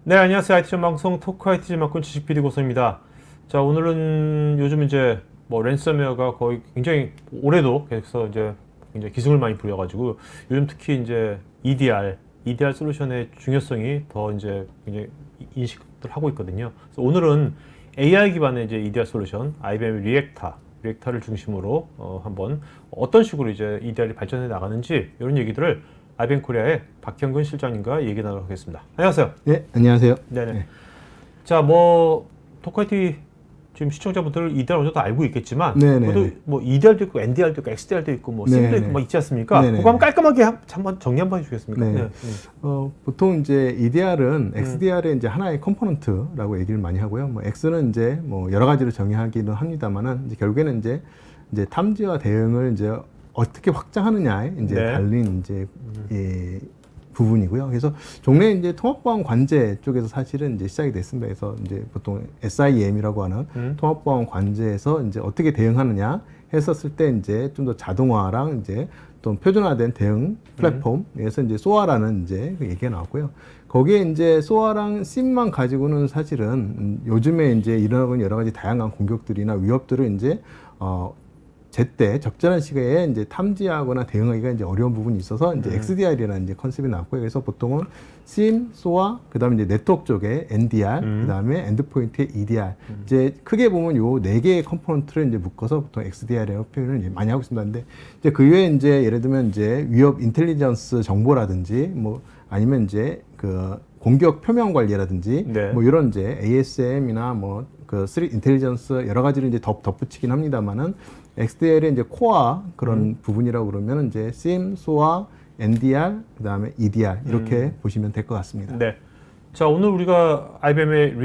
네, 안녕하세요. IT전 방송 토크 IT전 막군 지식 PD 고성입니다. 자, 오늘은 요즘 이제 뭐 랜섬웨어가 거의 굉장히 올해도 계속해서 이제 굉장히 기승을 많이 부려가지고 요즘 특히 이제 EDR 솔루션의 중요성이 더 이제 굉장히 인식을 하고 있거든요. 그래서 오늘은 AI 기반의 이제 EDR 솔루션, IBM 리액타를 중심으로 한번 어떤 식으로 이제 EDR이 발전해 나가는지 이런 얘기들을 IBM 코리아의 박형근 실장님과 얘기 나누도록 하겠습니다. 안녕하세요. 네, 안녕하세요. 네네. 네. 자, 뭐 토크IT 지금 시청자분들 EDR 어느 정도 알고 있겠지만, 그래도 뭐 EDR도 있고, NDR도 있고, XDR도 있고, 뭐 SIEM도 있고, 막 있지 않습니까? 그거 한번 깔끔하게 한번 정리 한번 해주시겠습니까? 네. 네. 보통 이제 EDR은 XDR의 이제 하나의 컴포넌트라고 얘기를 많이 하고요. 뭐 X는 이제 뭐 여러 가지로 정의하기는 합니다만은 이제 결국에는 이제 탐지와 대응을 이제 어떻게 확장하느냐에 이제 달린 이제 부분이고요. 그래서 종래 이제 통합보안 관제 쪽에서 사실은 이제 시작이 됐습니다. 그래서 이제 보통 SIEM이라고 하는 통합보안 관제에서 이제 어떻게 대응하느냐 했었을 때 이제 좀 더 자동화랑 이제 또 표준화된 대응 플랫폼에서 이제 SOA라는 이제 그 얘기가 나왔고요. 거기에 이제 SOA랑 SIEM만 가지고는 사실은 요즘에 이제 일어나고 있는 여러 가지 다양한 공격들이나 위협들을 이제 제때 적절한 시기에 이제 탐지하거나 대응하기가 이제 어려운 부분이 있어서 이제 XDR이라는 이제 컨셉이 나왔고요. 그래서 보통은 SIEM, SOA, 그다음에 이제 네트워크 쪽에 NDR, 그다음에 엔드포인트의 EDR. 이제 크게 보면 요 네 개의 컴포넌트를 이제 묶어서 보통 XDR이라고 표현을 이제 많이 하고 있습니다. 근데 이제 그 외에 이제 예를 들면 이제 위협 인텔리전스 정보라든지 뭐 아니면 이제 그 공격 표명 관리라든지 뭐 이런 이제 ASM이나 뭐 그 스트릿 인텔리전스 여러 가지를 이제 덧붙이긴 합니다만은 XDR의 이제 코어 그런 부분이라고 그러면 이제 SIEM, SOA, NDR, 그다음에 EDR 이렇게 보시면 될 것 같습니다. 네. 자, 오늘 우리가 IBM의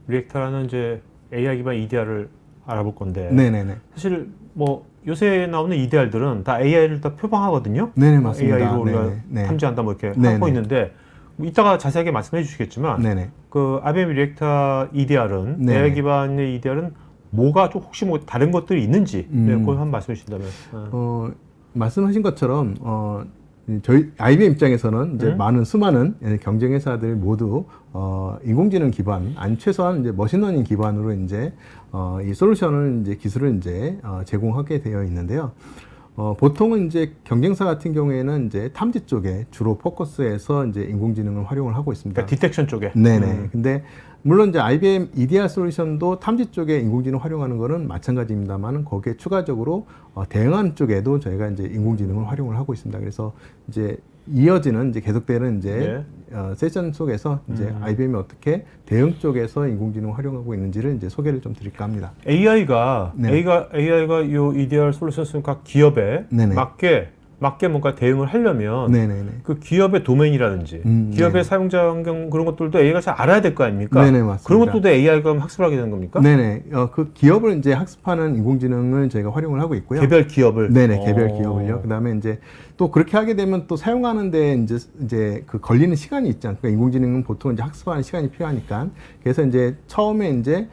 리액타라는 이제 AI 기반 EDR을 알아볼 건데. 네네네. 사실 뭐 요새 나오는 EDR들은 다 AI를 다 표방하거든요. 네네, 맞습니다. AI로 우리가 탐지한다 뭐 이렇게 하고 있는데 뭐 이따가 자세하게 말씀해 주시겠지만 그 IBM 리액타 EDR은 AI 기반의 EDR은 뭐가 좀 혹시 뭐 다른 것들이 있는지 그걸 한번 말씀해 주신다면. 말씀하신 것처럼 저희 IBM 입장에서는 이제 수많은 경쟁 회사들 모두 인공지능 기반, 아니 최소한 이제 머신러닝 기반으로 이제 이 솔루션을 이제 기술을 이제 제공하게 되어 있는데요. 보통은 이제 경쟁사 같은 경우에는 이제 탐지 쪽에 주로 포커스해서 이제 인공지능을 활용을 하고 있습니다. 그러니까 디텍션 쪽에. 네네. 근데 물론 이제 IBM EDR 솔루션도 탐지 쪽에 인공지능 활용하는 거는 마찬가지입니다만 거기에 추가적으로 대응하는 쪽에도 저희가 이제 인공지능을 활용을 하고 있습니다. 그래서 이제 이어지는 이제 계속되는 이제 세션 속에서 이제 IBM이 어떻게 대응 쪽에서 인공지능을 활용하고 있는지를 이제 소개를 좀 드릴까 합니다. AI가 요 EDR 솔루션 각 기업에 맞게 뭔가 대응을 하려면 그 기업의 도메인이라든지 기업의 사용자 환경 그런 것들도 AI가 잘 알아야 될 거 아닙니까? 맞습니다. 그런 것도 AI가 학습을 하게 되는 겁니까? 그 기업을 이제 학습하는 인공지능을 저희가 활용을 하고 있고요. 개별 기업을? 개별 기업을요. 그 다음에 이제 또 그렇게 하게 되면 또 사용하는데 이제 그 걸리는 시간이 있지 않습니까? 인공지능은 보통 이제 학습하는 시간이 필요하니까. 그래서 이제 처음에 이제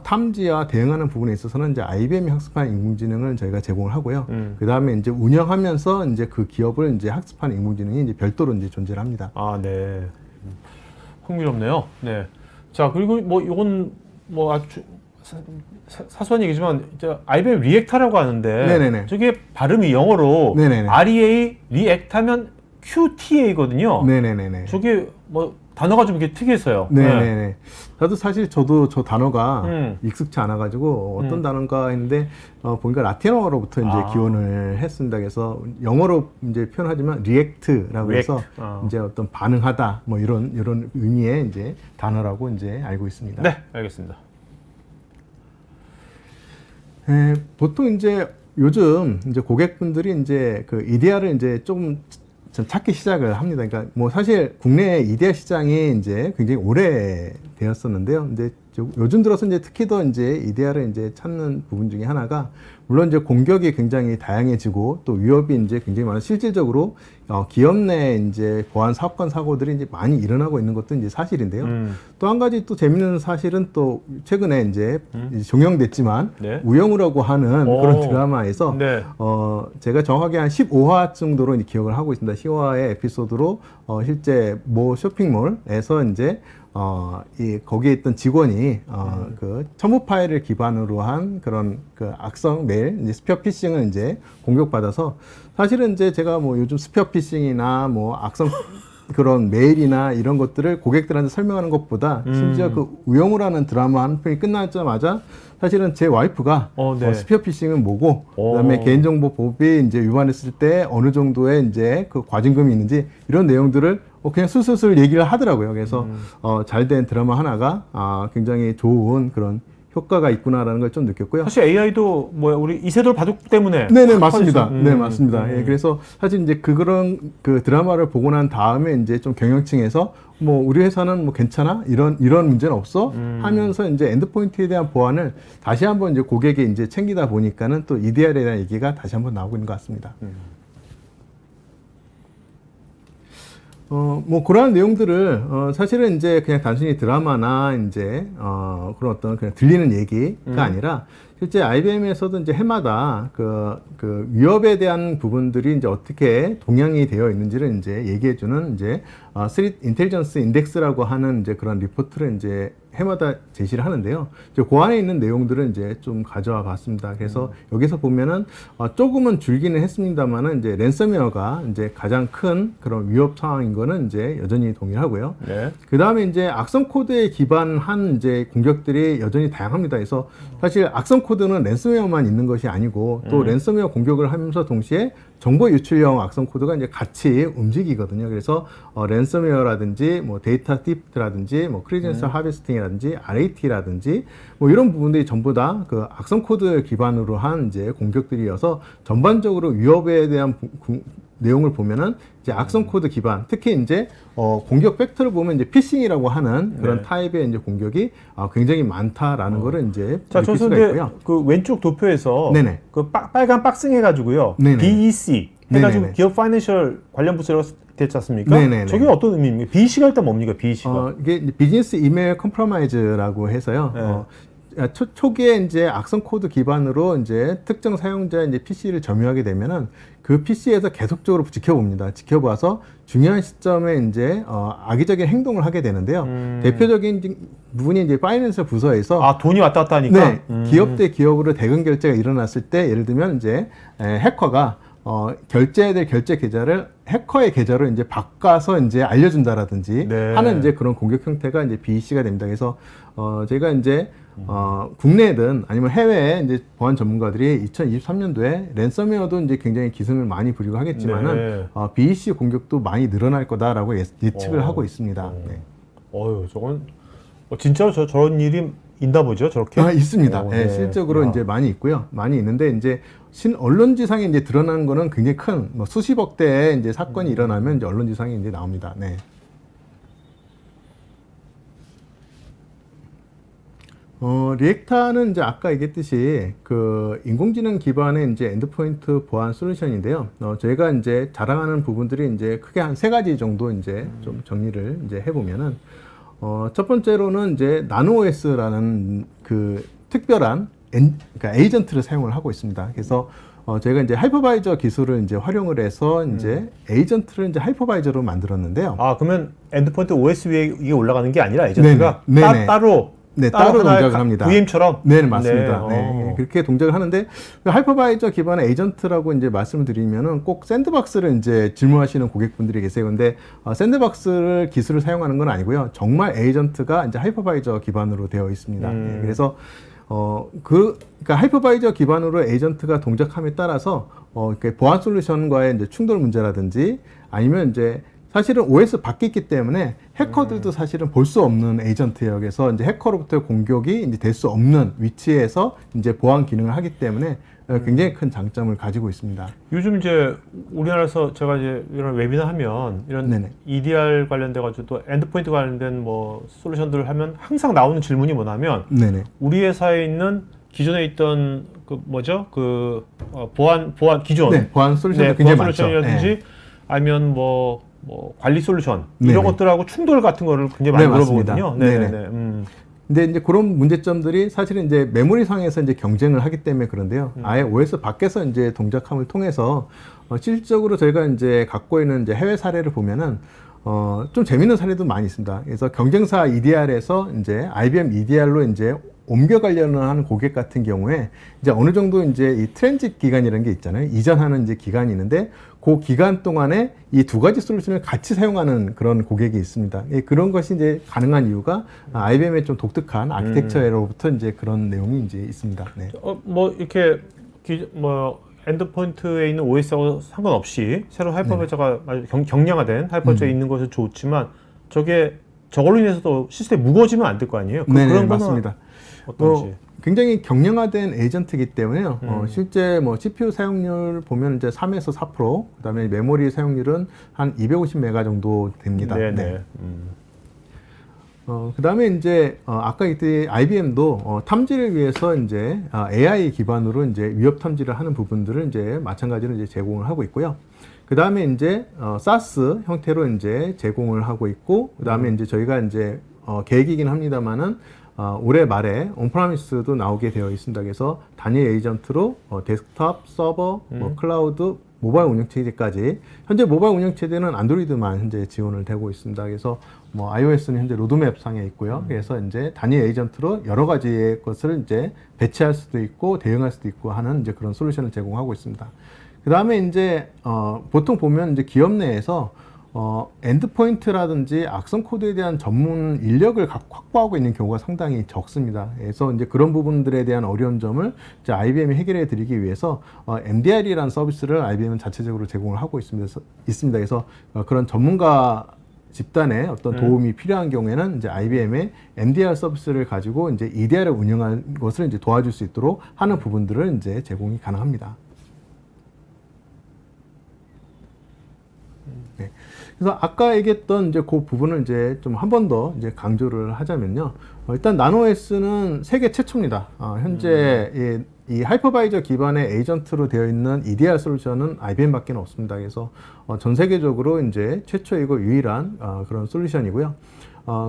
탐지와 대응하는 부분에 있어서는 이제 IBM이 학습한 인공지능을 저희가 제공을 하고요. 그 다음에 이제 운영하면서 이제 그 기업을 이제 학습한 인공지능이 이제 별도로 이제 존재를 합니다. 아, 네. 흥미롭네요. 네. 자, 그리고 뭐 이건 뭐 아주 사소한 얘기지만 이제 IBM 리액타라고 하는데 저게 발음이 영어로 REA 리액타면 QTA거든요. 저게 뭐 단어가 좀 이렇게 특이했어요. 저도 사실 저 단어가 익숙치 않아가지고 어떤 단어인가 했는데 보니까 라틴어로부터 이제 기원을 했습니다. 그래서 영어로 이제 표현하지만 리액트라고 해서 이제 어떤 반응하다 뭐 이런 의미의 이제 단어라고 이제 알고 있습니다. 네, 알겠습니다. 보통 이제 요즘 이제 고객분들이 이제 그 EDR을 이제 좀 찾기 시작을 합니다. 그러니까 뭐 사실 국내 EDR 시장이 이제 굉장히 오래 되었었는데요. 근데 요즘 들어서 이제 특히 더 이제 EDR을 이제 찾는 부분 중에 하나가 물론 이제 공격이 굉장히 다양해지고 또 위협이 이제 굉장히 많은 실질적으로 기업 내 이제 보안 사건 사고들이 이제 많이 일어나고 있는 것도 이제 사실인데요. 또 한 가지 또 재밌는 사실은 또 최근에 이제 종영됐지만 네. 우영우라고 하는 그런 드라마에서 네. 제가 정확하게 한 15화 정도로 이제 기억을 하고 있습니다. 15화의 에피소드로 실제 모 쇼핑몰에서 이제 거기에 있던 직원이 그 첨부 파일을 기반으로 한 그런 그 악성 메일, 이제 스피어 피싱을 이제 공격받아서 사실은 이제 제가 뭐 요즘 스피어 피싱이나 뭐 악성 그런 메일이나 이런 것들을 고객들한테 설명하는 것보다 심지어 그 우영우라는 드라마 한 편이 끝나자마자 사실은 제 와이프가 네. 스피어 피싱은 뭐고 그다음에 개인정보법이 이제 위반했을 때 어느 정도의 이제 그 과징금이 있는지 이런 내용들을 그냥 술술술 얘기를 하더라고요. 그래서 잘된 드라마 하나가 굉장히 좋은 그런 효과가 있구나라는 걸 좀 느꼈고요. 사실 AI도 우리 이세돌 바둑 때문에 네네 맞습니다. 네 맞습니다. 예, 그래서 사실 이제 그런 그 드라마를 보고 난 다음에 이제 좀 경영층에서 뭐 우리 회사는 뭐 괜찮아 이런 문제는 없어 하면서 이제 엔드포인트에 대한 보안을 다시 한번 이제 고객에 이제 챙기다 보니까는 또 EDR에 대한 얘기가 다시 한번 나오고 있는 것 같습니다. 뭐 그러한 내용들을 사실은 이제 그냥 단순히 드라마나 이제 그런 어떤 그냥 들리는 얘기가 아니라 실제 IBM에서도 이제 해마다 그 위협에 대한 부분들이 이제 어떻게 동향이 되어 있는지를 이제 얘기해주는 이제 스트릿 인텔리전스 인덱스라고 하는 이제 그런 리포트를 이제 해마다 제시를 하는데요. 이제 그 안에 있는 내용들은 이제 좀 가져와 봤습니다. 그래서 여기서 보면은 조금은 줄기는 했습니다만은 이제 랜섬웨어가 이제 가장 큰 그런 위협 상황인 거는 이제 여전히 동일하고요. 네. 그 다음에 이제 악성 코드에 기반한 이제 공격들이 여전히 다양합니다. 그래서 사실 악성 코드는 랜섬웨어만 있는 것이 아니고 또 랜섬웨어 공격을 하면서 동시에 정보 유출형 악성 코드가 이제 같이 움직이거든요. 그래서 랜섬웨어라든지 뭐 데이터 티프트라든지 뭐 크리덴셜 하베스팅이라든지 RAT라든지 뭐 이런 부분들이 전부 다 그 악성 코드 기반으로 한 이제 공격들이어서 전반적으로 위협에 대한 내용을 보면은 이제 악성 코드 기반, 특히 이제 공격 벡터를 보면 이제 피싱이라고 하는 그런 타입의 이제 공격이 굉장히 많다라는 거를 이제 자, 느낄 저 수가 근데 있고요. 그 왼쪽 도표에서 네네. 그 빨간 박싱 해가지고요. 네네. BEC 해가지고 네네네. 기업 파이낸셜 관련 부서라고 됐지 않습니까? 네네네. 저게 어떤 의미입니까? BEC가 일단 뭡니까? BEC가. 이게 이제 비즈니스 이메일 컴프로마이즈라고 해서요. 네. 초기에 이제 악성 코드 기반으로 이제 특정 사용자 이제 PC를 점유하게 되면은 그 PC에서 계속적으로 지켜봅니다. 지켜봐서 중요한 시점에 이제 악의적인 행동을 하게 되는데요. 대표적인 부분이 이제 파이낸셜 부서에서 돈이 왔다 갔다 하니까. 네, 기업 대 기업으로 대금 결제가 일어났을 때 예를 들면 이제 해커가 결제해야 될 결제 계좌를 해커의 계좌로 이제 바꿔서 이제 알려준다라든지 네. 하는 이제 그런 공격 형태가 이제 BEC가 됩니다. 그래서 제가 이제 국내든 아니면 해외에 이제 보안 전문가들이 2023년도에 랜섬웨어도 이제 굉장히 기승을 많이 부리고 하겠지만은 네. BEC 공격도 많이 늘어날 거다라고 예측을 하고 있습니다. 네. 저건 진짜로 저런 일이 있나 보죠, 저렇게? 있습니다. 네, 네. 실적으로 이제 많이 있고요. 많이 있는데 이제 언론지상에 이제 드러나는 거는 굉장히 큰 뭐 수십억 대의 이제 사건이 일어나면 이제 언론지상에 이제 나옵니다. 네. 리액타는 이제 아까 얘기했듯이 그 인공지능 기반의 이제 엔드포인트 보안 솔루션인데요. 저희가 이제 자랑하는 부분들이 이제 크게 한 3가지 정도 이제 좀 정리를 이제 해보면은 첫 번째로는 이제 나노OS라는 그 특별한 그러니까 에이전트를 사용을 하고 있습니다. 그래서 저희가 이제 하이퍼바이저 기술을 이제 활용을 해서 이제 에이전트를 이제 하이퍼바이저로 만들었는데요. 그러면 엔드포인트 OS 위에 이게 올라가는 게 아니라 에이전트가 네네. 따로 따로 동작을 합니다. VM처럼? 네, 맞습니다. 네. 네, 그렇게 동작을 하는데 하이퍼바이저 기반의 에이전트라고 이제 말씀을 드리면은 꼭 샌드박스를 이제 질문하시는 고객분들이 계세요. 근데 샌드박스를 기술을 사용하는 건 아니고요. 정말 에이전트가 이제 하이퍼바이저 기반으로 되어 있습니다. 네, 그래서 그러니까 하이퍼바이저 기반으로 에이전트가 동작함에 따라서 보안 솔루션과의 이제 충돌 문제라든지 아니면 이제 사실은 OS 밖에 있기 때문에 해커들도 사실은 볼 수 없는 에이전트예요. 그래서 이제 해커로부터 공격이 이제 될 수 없는 위치에서 이제 보안 기능을 하기 때문에 굉장히 큰 장점을 가지고 있습니다. 요즘 이제 우리나라에서 제가 이제 이런 웨비나 하면 이런 네네. EDR 관련돼 가지고 또 엔드포인트 관련된 뭐 솔루션들을 하면 항상 나오는 질문이 뭐냐면 네네. 우리 회사에 있는 기존에 있던 그 뭐죠? 그 보안 기존 네, 보안 솔루션도 네, 굉장히 보안 많죠. 솔루션이라든지 네. 아니면 뭐 관리 솔루션 이런 네네. 것들하고 충돌 같은 거를 굉장히 많이 네, 맞습니다. 물어보거든요. 네네. 네네. 근데 이제 그런 문제점들이 사실은 이제 메모리 상에서 이제 경쟁을 하기 때문에 그런데요. 아예 OS 밖에서 이제 동작함을 통해서 실질적으로 저희가 이제 갖고 있는 이제 해외 사례를 보면은 좀 재밌는 사례도 많이 있습니다. 그래서 경쟁사 EDR에서 이제 IBM EDR로 이제 옮겨가려는 하는 고객 같은 경우에 이제 어느 정도 이제 이 트랜짓 기간이라는 게 있잖아요. 이전하는 이제 기간이 있는데 그 기간 동안에 이 두 가지 솔루션을 같이 사용하는 그런 고객이 있습니다. 그런 것이 이제 가능한 이유가 IBM의 좀 독특한 아키텍처로부터 이제 그런 내용이 이제 있습니다. 네. 뭐 이렇게 엔드포인트에 있는 OS하고 상관없이 새로 하이퍼버저가 경량화된 하이퍼버저에 있는 것은 좋지만 저걸로 인해서도 시스템이 무거워지면 안 될 거 아니에요? 네, 그런 거는 맞습니다. 어떤지. 굉장히 경량화된 에이전트이기 때문에요. 실제 뭐 CPU 사용률 보면 이제 3에서 4%, 그다음에 메모리 사용률은 한 250메가 정도 됩니다. 네네. 네. 그다음에 이제 아까 이때 IBM도 탐지를 위해서 이제 AI 기반으로 이제 위협 탐지를 하는 부분들을 이제 마찬가지로 이제 제공을 하고 있고요. 그다음에 이제 SaaS 형태로 이제 제공을 하고 있고, 그다음에 이제 저희가 이제 계획이긴 합니다만은 올해 말에 온프라미스도 나오게 되어 있습니다. 그래서 단일 에이전트로 데스크톱, 서버, 클라우드, 모바일 운영체제까지, 현재 모바일 운영체제는 안드로이드만 현재 지원을 되고 있습니다. 그래서 뭐 iOS는 현재 로드맵 상에 있고요. 그래서 이제 단일 에이전트로 여러 가지의 것을 이제 배치할 수도 있고 대응할 수도 있고 하는 이제 그런 솔루션을 제공하고 있습니다. 그 다음에 이제 보통 보면 이제 기업 내에서 엔드포인트라든지 악성 코드에 대한 전문 인력을 확보하고 있는 경우가 상당히 적습니다. 그래서 이제 그런 부분들에 대한 어려운 점을 이제 IBM이 해결해 드리기 위해서 MDR이라는 서비스를 IBM은 자체적으로 제공을 하고 있습니다. 그래서 그런 전문가 집단의 어떤 도움이 필요한 경우에는 이제 IBM의 MDR 서비스를 가지고 이제 EDR을 운영할 것을 이제 도와줄 수 있도록 하는 부분들을 이제 제공이 가능합니다. 네. 그래서 아까 얘기했던 이제 그 부분을 이제 좀 한 번 더 이제 강조를 하자면요. 일단 나노OS는 세계 최초입니다. 현재 이 하이퍼바이저 기반의 에이전트로 되어 있는 EDR 솔루션은 IBM밖에 없습니다. 그래서 전 세계적으로 이제 최초이고 유일한 그런 솔루션이고요.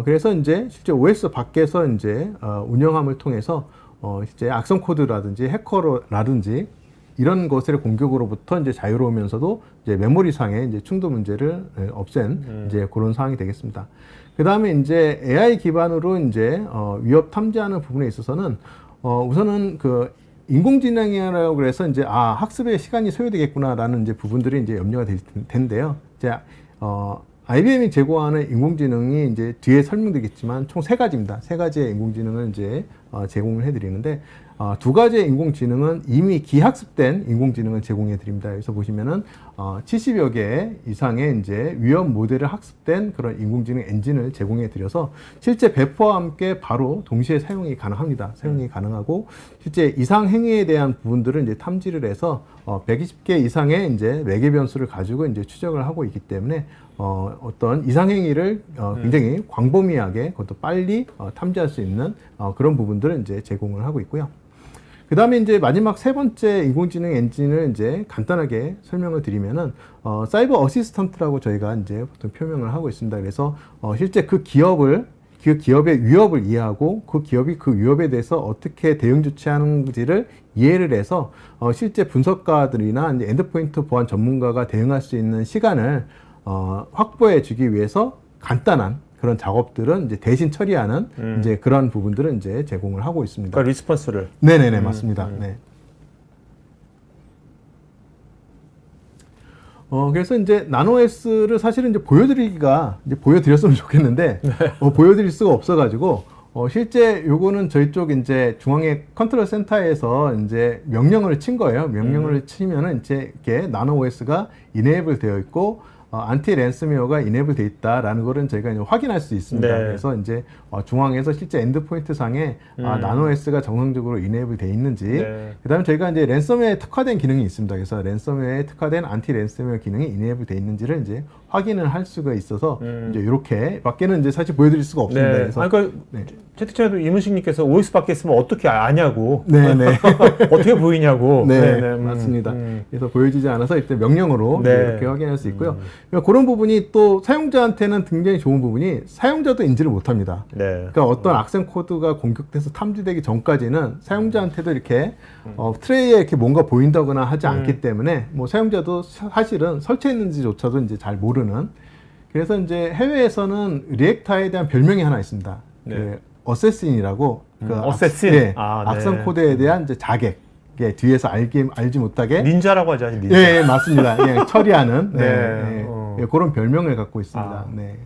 그래서 이제 실제 OS 밖에서 이제 운영함을 통해서 이제 악성 코드라든지 해커라든지 이런 것의 공격으로부터 이제 자유로우면서도 이제 메모리상의 이제 충돌 문제를 없앤 이제 그런 상황이 되겠습니다. 그 다음에 이제 AI 기반으로 이제 위협 탐지하는 부분에 있어서는 우선은 그 인공지능이라고 그래서 이제 학습에 시간이 소요되겠구나라는 이제 부분들이 이제 염려가 될 텐데요. 이제 IBM이 제공하는 인공지능이 이제 뒤에 설명드리겠지만 총 3가지입니다. 3가지의 인공지능을 이제 제공을 해드리는데 2가지의 인공지능은 이미 기학습된 인공지능을 제공해 드립니다. 그래서 보시면은 70여 개 이상의 이제 위험 모델을 학습된 그런 인공지능 엔진을 제공해 드려서 실제 배포와 함께 바로 동시에 사용이 가능합니다. 사용이 가능하고 실제 이상 행위에 대한 부분들을 이제 탐지를 해서 120개 이상의 이제 매개 변수를 가지고 이제 추적을 하고 있기 때문에 어떤 이상 행위를 굉장히 광범위하게 그것도 빨리 탐지할 수 있는 그런 부분들을 이제 제공을 하고 있고요. 그 다음에 이제 마지막 3번째 인공지능 엔진을 이제 간단하게 설명을 드리면은, 사이버 어시스턴트라고 저희가 이제 보통 표명을 하고 있습니다. 그래서, 실제 그 기업의 위협을 이해하고 그 기업이 그 위협에 대해서 어떻게 대응 조치하는지를 이해를 해서, 실제 분석가들이나 이제 엔드포인트 보안 전문가가 대응할 수 있는 시간을, 확보해 주기 위해서 간단한 그런 작업들은 이제 대신 처리하는 이제 그런 부분들은 이제 제공을 하고 있습니다. 그러니까 리스폰스를. 네네네, 맞습니다. 네. 그래서 이제 나노OS를 사실은 이제 보여드렸으면 좋겠는데, 보여드릴 수가 없어가지고, 실제 요거는 저희 쪽 이제 중앙의 컨트롤 센터에서 이제 명령을 친 거예요. 명령을 치면은 이제 이렇게 나노OS가 이네이블 되어 있고, 안티 랜섬웨어가 이네이블 돼 있다라는 거는 저희가 이제 확인할 수 있습니다. 네. 그래서 이제 중앙에서 실제 엔드포인트 상에 나노S가 정상적으로 이네이블 돼 있는지, 네. 그다음에 저희가 이제 랜섬웨어에 특화된 기능이 있습니다. 그래서 랜섬웨어에 특화된 안티 랜섬웨어 기능이 이네이블 돼 있는지를 이제 확인을 할 수가 있어서 이제 이렇게 밖에는 이제 사실 보여드릴 수가 없습니다. 네. 그래서 그러니까 네. 채팅창에도 이문식님께서 OS 밖에 있으면 어떻게 아냐고, 네네. 어떻게 보이냐고. 네, 맞습니다. 그래서 보여지지 않아서 이때 명령으로 네. 이렇게 확인할 수 있고요. 그런 부분이 또 사용자한테는 굉장히 좋은 부분이 사용자도 인지를 못합니다. 네. 그러니까 어떤 악성 코드가 공격돼서 탐지되기 전까지는 사용자한테도 이렇게 트레이에 이렇게 뭔가 보인다거나 하지 않기 때문에 뭐 사용자도 사실은 설치했는지조차도 이제 잘 모르는. 그래서 이제 해외에서는 리액타에 대한 별명이 하나 있습니다. 네. 그 어세신이라고. 어세신? 네, 아, 네. 악성 코드에 대한 이제 자객. 예, 뒤에서 알지 못하게. 닌자라고 하죠, 닌자. 예, 맞습니다. 예, 처리하는. 네. 예, 예, 그런 별명을 갖고 있습니다. 아. 네.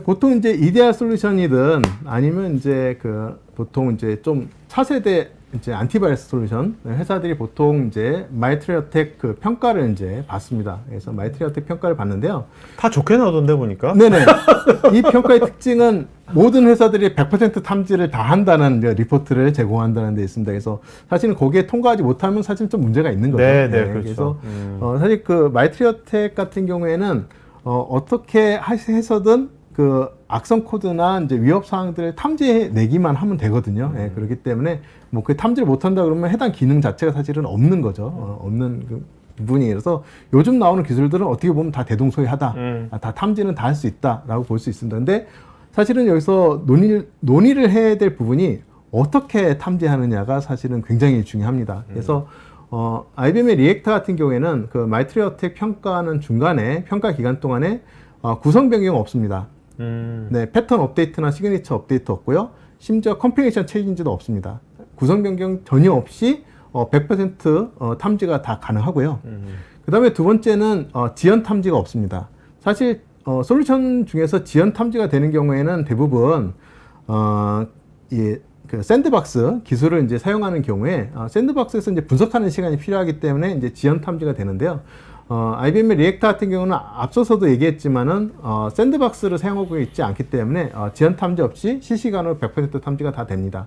보통 이제 EDR 솔루션이든 아니면 이제 보통 이제 좀 차세대 이제 안티바이러스 솔루션 회사들이 보통 이제 마이트리어텍 평가를 이제 받습니다. 그래서 마이트리어텍 평가를 받는데요. 다 좋게 나오던데 보니까. 네네. 이 평가의 특징은 모든 회사들이 100% 탐지를 다 한다는 이제 리포트를 제공한다는 데 있습니다. 그래서 사실은 거기에 통과하지 못하면 사실 좀 문제가 있는 거죠. 네, 그렇죠. 그래서 사실 마이트리어텍 같은 경우에는 어떻게 해서든 악성 코드나 이제 위협 사항들을 탐지해내기만 하면 되거든요. 예, 그렇기 때문에 뭐 탐지를 못한다 그러면 해당 기능 자체가 사실은 없는 거죠. 없는 부분이라서 요즘 나오는 기술들은 어떻게 보면 다 대동소이하다. 다 탐지는 다 할 수 있다라고 볼 수 있습니다. 근데 사실은 여기서 논의를 해야 될 부분이 어떻게 탐지하느냐가 사실은 굉장히 중요합니다. 그래서 IBM의 리액터 같은 경우에는 마이트리어텍 평가하는 중간에 평가 기간 동안에 구성 변경 없습니다. 네, 패턴 업데이트나 시그니처 업데이트 없고요. 심지어 컴피네이션 체인지도 없습니다. 구성 변경 전혀 없이 100% 탐지가 다 가능하고요. 그 다음에 두 번째는 지연 탐지가 없습니다. 사실 솔루션 중에서 지연 탐지가 되는 경우에는 대부분 샌드박스 기술을 이제 사용하는 경우에 샌드박스에서 이제 분석하는 시간이 필요하기 때문에 이제 지연 탐지가 되는데요. IBM의 리액터 같은 경우는 앞서서도 얘기했지만은 샌드박스를 사용하고 있지 않기 때문에 지연 탐지 없이 실시간으로 100% 탐지가 다 됩니다.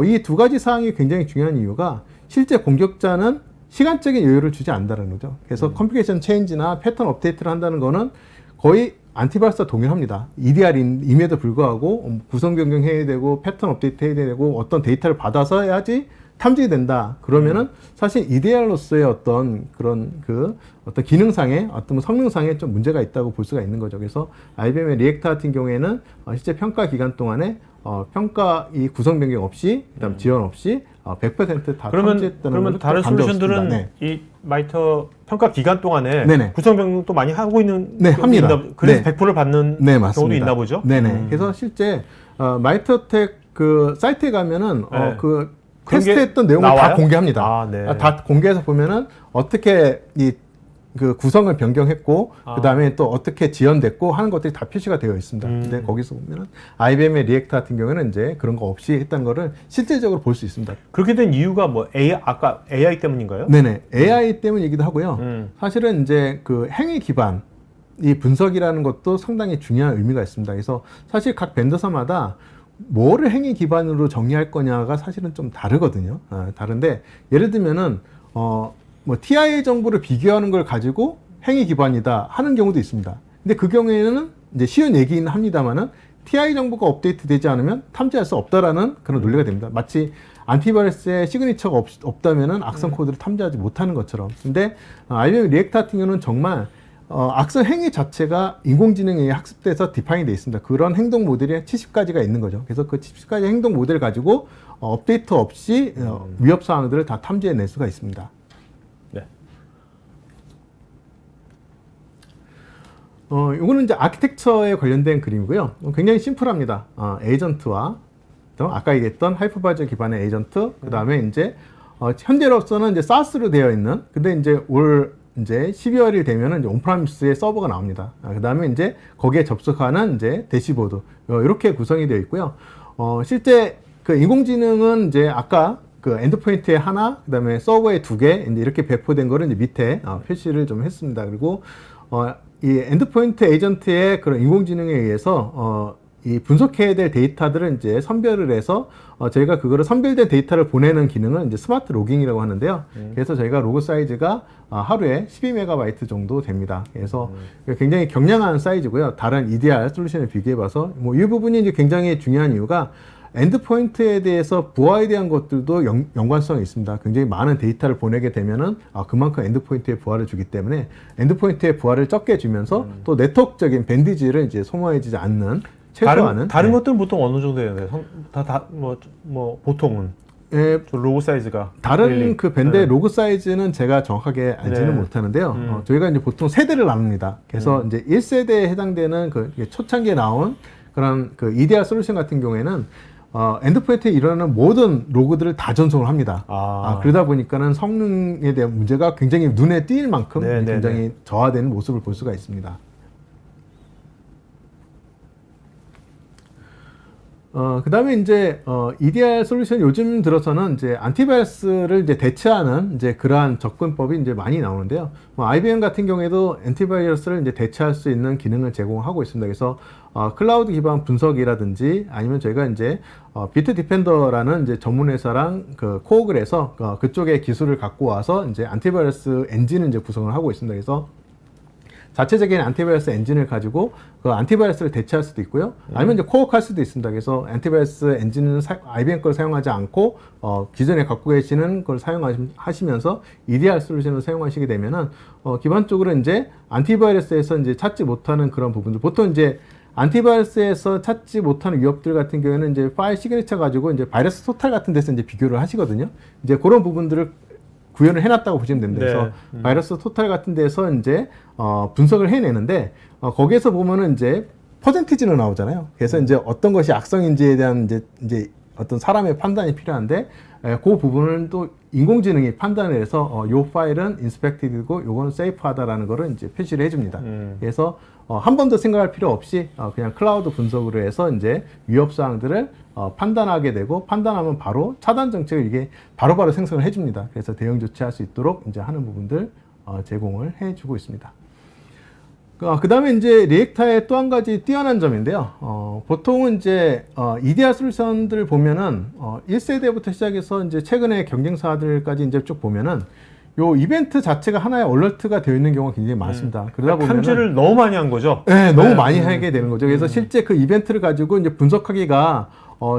이 두 가지 사항이 굉장히 중요한 이유가 실제 공격자는 시간적인 여유를 주지 않는다는 거죠. 그래서 컴퓨테이션 체인지나 패턴 업데이트를 한다는 거는 거의 안티바이러스와 동일합니다. EDR임에도 불구하고 구성 변경해야 되고 패턴 업데이트 해야 되고 어떤 데이터를 받아서 해야지 탐지가 된다. 그러면은 사실 EDR로서의 어떤 그런 어떤 기능상의 어떤 성능상에 좀 문제가 있다고 볼 수가 있는 거죠. 그래서 IBM의 리액터 같은 경우에는 실제 평가 기간 동안에 평가 이 구성 변경 없이 그다음 지연 없이 100% 다 탐지했다는 그러면 다른 솔루션들은 네. 이 마이터 평가 기간 동안에 네네. 구성 변경도 많이 하고 있는 네, 합니다. 그래서 네. 100%를 받는 네, 경우도 맞습니다. 있나 보죠. 네네. 그래서 실제 마이터텍 사이트에 가면은 네. 테스트했던 내용을 나와요? 다 공개합니다. 아, 네. 다 공개해서 보면은 어떻게 구성을 변경했고 그 다음에 또 어떻게 지연됐고 하는 것들이 다 표시가 되어 있습니다. 근데 거기서 보면은 IBM의 리액터 같은 경우에는 이제 그런 거 없이 했다는 거를 실질적으로 볼 수 있습니다. 그렇게 된 이유가 뭐 아까 AI 때문인가요? 네네. AI 때문이기도 하고요. 음. 사실은 이제 행위 기반 이 분석이라는 것도 상당히 중요한 의미가 있습니다. 그래서 사실 각 벤더사마다 뭐를 행위 기반으로 정의할 거냐가 사실은 좀 다르거든요. 다른데 예를 들면은 뭐 TIA 정보를 비교하는 걸 가지고 행위 기반이다 하는 경우도 있습니다. 근데 그 경우에는 이제 쉬운 얘기는 합니다만은 TI 정보가 업데이트 되지 않으면 탐지할 수 없다라는 그런 논리가 됩니다. 마치 안티바이러스에 시그니처가 없다면은 악성 코드를 탐지하지 못하는 것처럼. 근데 IBM 리액터 같은 경우는 정말 악성 행위 자체가 인공지능에 학습돼서 디파인이 되어 있습니다. 그런 행동 모델이 70가지가 있는 거죠. 그래서 그 70가지 행동 모델 가지고 업데이트 없이 위협 사항들을 다 탐지해낼 수가 있습니다. 네. 요거는 이제 아키텍처에 관련된 그림이고요. 굉장히 심플합니다. 에이전트와 또 아까 얘기했던 하이퍼바이저 기반의 에이전트, 그 다음에 이제 현재로서는 이제 SaaS로 되어 있는, 근데 이제 이제 12월이 되면은 이제 온프라미스의 서버가 나옵니다. 그 다음에 이제 거기에 접속하는 이제 대시보드 이렇게 구성이 되어 있고요. 실제 인공지능은 이제 아까 엔드포인트에 하나, 그 다음에 서버에 2개 이제 이렇게 배포된 거를 이제 밑에 표시를 좀 했습니다. 그리고 이 엔드포인트 에이전트의 그런 인공지능에 의해서 이 분석해야 될 데이터들을 이제 선별을 해서 저희가 그거를 선별된 데이터를 보내는 기능은 이제 스마트 로깅이라고 하는데요. 그래서 저희가 로그 사이즈가 하루에 12MB 정도 됩니다. 그래서 굉장히 경량한 사이즈고요. 다른 EDR 솔루션에 비교해봐서 뭐 이 부분이 이제 굉장히 중요한 이유가 엔드포인트에 대해서 부하에 대한 것들도 연관성이 있습니다. 굉장히 많은 데이터를 보내게 되면은 그만큼 엔드포인트에 부하를 주기 때문에 엔드포인트에 부하를 적게 주면서 또 네트워크적인 밴디지를 이제 소모해지지 않는 최소화는 다른 것들은 보통 어느 정도 해야 돼요? 뭐 보통은 저 로그 사이즈가 다른 그 밴드의 로그 사이즈는 제가 정확하게 알지는 못하는데요. 저희가 이제 보통 세대를 나눕니다. 그래서 이제 1세대에 해당되는 그 초창기에 나온 그런 그 EDR 솔루션 같은 경우에는 엔드포인트에 일어나는 모든 로그들을 다 전송을 합니다. 그러다 보니까는 성능에 대한 문제가 굉장히 눈에 띌 만큼 굉장히 저하되는 모습을 볼 수가 있습니다. 그 다음에 이제, EDR 솔루션 요즘 들어서는 이제 안티바이러스를 이제 대체하는 이제 그러한 접근법이 이제 많이 나오는데요. IBM 같은 경우에도 안티바이러스를 이제 대체할 수 있는 기능을 제공하고 있습니다. 그래서, 클라우드 기반 분석이라든지 아니면 저희가 이제, 비트 디펜더라는 이제 전문 회사랑 그 코어를 해서 그쪽의 기술을 갖고 와서 이제 안티바이러스 엔진을 이제 구성을 하고 있습니다. 그래서 자체적인 안티바이러스 엔진을 가지고 그 안티바이러스를 대체할 수도 있고요. 아니면 이제 코어할 수도 있습니다. 그래서 안티바이러스 엔진은 IBM 걸 사용하지 않고 기존에 갖고 계시는 걸 사용하시면서 EDR 솔루션을 사용하시게 되면은 기본적으로 이제 안티바이러스에서 이제 찾지 못하는 그런 부분들, 보통 이제 안티바이러스에서 찾지 못하는 위협들 같은 경우에는 이제 파일 시그니처 가지고 이제 바이러스 토탈 같은 데서 이제 비교를 하시거든요. 이제 그런 부분들을 구현을 해놨다고 보시면 됩니다. 그래서 바이러스 토탈 같은 데서 이제 분석을 해내는데 거기에서 보면은 이제 퍼센티지로 나오잖아요. 그래서 이제 어떤 것이 악성인지에 대한 이제 어떤 사람의 판단이 필요한데 그 부분을 또 인공지능이 판단을 해서 요 파일은 인스펙티드고 요거는 세이프하다라는 거를 이제 표시를 해줍니다. 그래서 한 번 더 생각할 필요 없이 그냥 클라우드 분석으로 해서 이제 위협 사항들을 판단하게 되고 판단하면 바로 차단 정책을 이게 바로바로 생성을 해줍니다. 그래서 대응 조치할 수 있도록 이제 하는 부분들 제공을 해주고 있습니다. 그 다음에 이제 리액타의 또 한 가지 뛰어난 점인데요. 보통은 이제 EDR 솔루션들 보면은 1세대부터 시작해서 이제 최근에 경쟁사들까지 이제 쭉 보면은 요 이벤트 자체가 하나의 얼러트가 되어 있는 경우가 굉장히 많습니다. 그러다 보면 탐지를 너무 많이 한 거죠. 네, 너무 많이 하게 되는 거죠. 그래서 실제 그 이벤트를 가지고 이제 분석하기가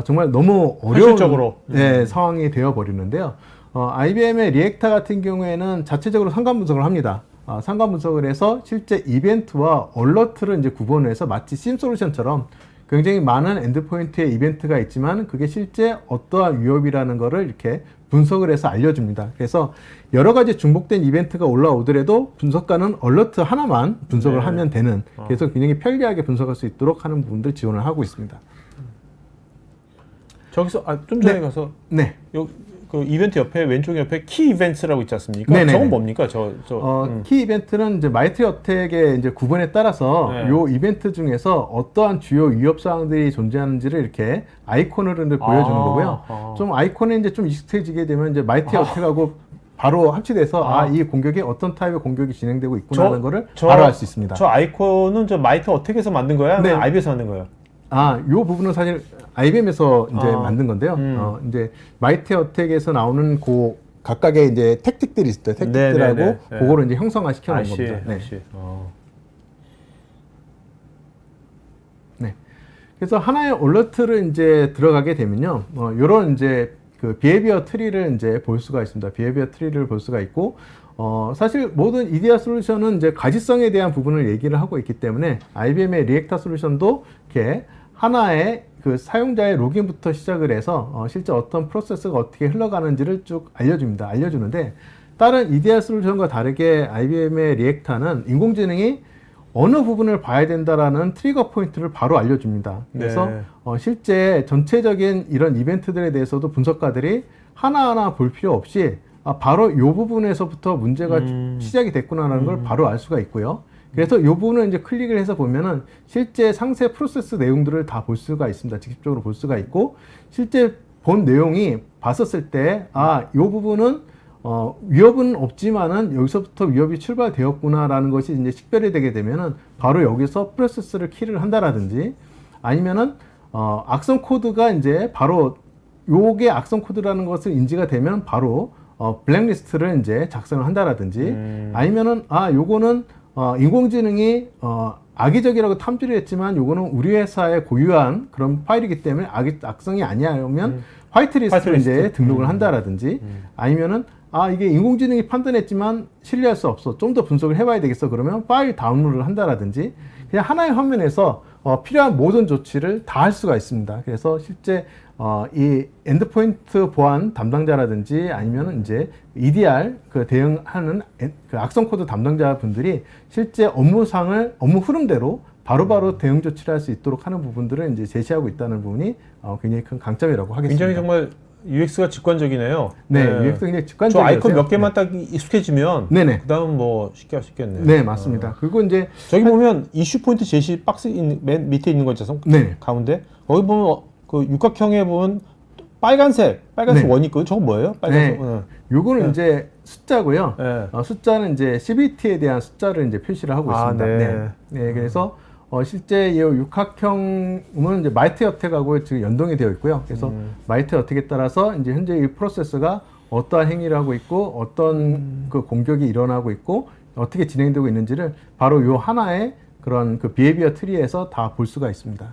정말 너무 어려운 상황이 되어 버리는데요. IBM의 리액타 같은 경우에는 자체적으로 상관 분석을 합니다. 상관 분석을 해서 실제 이벤트와 얼러트를 이제 구분해서 마치 심 솔루션처럼 굉장히 많은 엔드포인트의 이벤트가 있지만 그게 실제 어떠한 위협이라는 거를 이렇게 분석을 해서 알려줍니다. 그래서 여러 가지 중복된 이벤트가 올라오더라도 분석가는 얼러트 하나만 분석을 하면 되는, 그래서 굉장히 편리하게 분석할 수 있도록 하는 부분들 지원을 하고 있습니다. 저기서 좀 전에 가서 그 이벤트 옆에 왼쪽 옆에 키 이벤트라고 있지 않습니까? 저건 뭡니까? 키 이벤트는 이제 마이티 어택의 이제 구분에 따라서 요 이벤트 중에서 어떠한 주요 위협 사항들이 존재하는지를 이렇게 아이콘으로 보여주는 거고요. 좀 아이콘에 이제 좀 익숙해지게 되면 이제 마이티 어택하고 바로 합치돼서 이 공격이 어떤 타입의 공격이 진행되고 있구나라는 거를 바로 알 수 있습니다. 저 아이콘은 저 마이티 어택에서 만든 거야? 아니면 IBM에서 만든 거예요? 요 부분은 사실 IBM에서 이제 만든 건데요. 이제 마이티 어택에서 나오는 그 각각의 이제 택틱들이 있을 때 택틱들하고 그거를 이제 형성화 시켜 놓은 겁니다. 그래서 하나의 얼러트를 이제 들어가게 되면요. 요런 이제 그 비헤비어 트리를 이제 볼 수가 있습니다. 비헤비어 트리를 볼 수가 있고 사실 모든 EDR 솔루션은 이제 가지성에 대한 부분을 얘기를 하고 있기 때문에 IBM의 리액타 솔루션도 이렇게 하나의 그 사용자의 로그인부터 시작을 해서 실제 어떤 프로세스가 어떻게 흘러가는지를 쭉 알려주는데 다른 EDR 솔루션과 다르게 IBM의 리액타는 인공지능이 어느 부분을 봐야 된다라는 트리거 포인트를 바로 알려줍니다. 그래서 실제 전체적인 이런 이벤트들에 대해서도 분석가들이 하나하나 볼 필요 없이 바로 이 부분에서부터 문제가 시작이 됐구나라는 걸 바로 알 수가 있고요. 그래서 이 부분을 이제 클릭을 해서 보면은 실제 상세 프로세스 내용들을 다 볼 수가 있습니다. 직접적으로 볼 수가 있고 실제 본 내용이 봤었을 때 이 부분은 위협은 없지만은 여기서부터 위협이 출발되었구나라는 것이 이제 식별이 되게 되면은 바로 여기서 프로세스를 키를 한다라든지 아니면은 악성 코드가 이제 바로 요게 악성 코드라는 것을 인지가 되면 바로 블랙리스트를 이제 작성을 한다라든지 아니면은 요거는 인공지능이 악의적이라고 탐지를 했지만 요거는 우리 회사의 고유한 그런 파일이기 때문에 악성이 아니하면 화이트리스트를 이제 등록을 한다라든지 아니면은 이게 인공지능이 판단했지만 신뢰할 수 없어. 좀 더 분석을 해봐야 되겠어. 그러면 파일 다운로드를 한다라든지 그냥 하나의 화면에서 필요한 모든 조치를 다 할 수가 있습니다. 그래서 실제 이 엔드포인트 보안 담당자라든지 아니면 이제 EDR 그 대응하는 그 악성 코드 담당자분들이 실제 업무 흐름대로 바로바로 대응 조치를 할 수 있도록 하는 부분들을 이제 제시하고 있다는 부분이 굉장히 큰 강점이라고 하겠습니다. 굉장히 정말 UX가 직관적이네요. 네, UX가 굉장히 직관적이에요. 저 아이콘 몇 개만 딱 익숙해지면 네네. 그다음 뭐 쉽게 할 수 있겠네요. 네, 맞습니다. 그리고 이제 저기 보면 이슈 포인트 제시 박스 맨 밑에 있는 거 있잖아요. 네. 가운데 거기 보면 그 육각형에 보면 빨간색 네. 원이 있거든요. 저거 뭐예요? 빨간색. 네. 요거는 이제 숫자고요. 네. 숫자는 이제 CVT에 대한 숫자를 이제 표시를 하고 있습니다. 네. 네, 그래서 실제 이 육각형은 이제 마이트 어택하고 지금 연동이 되어 있고요. 그래서 마이트 어택에 따라서 이제 현재 이 프로세스가 어떠한 행위를 하고 있고 어떤 그 공격이 일어나고 있고 어떻게 진행되고 있는지를 바로 요 하나의 그런 그 비헤비어 트리에서 다 볼 수가 있습니다.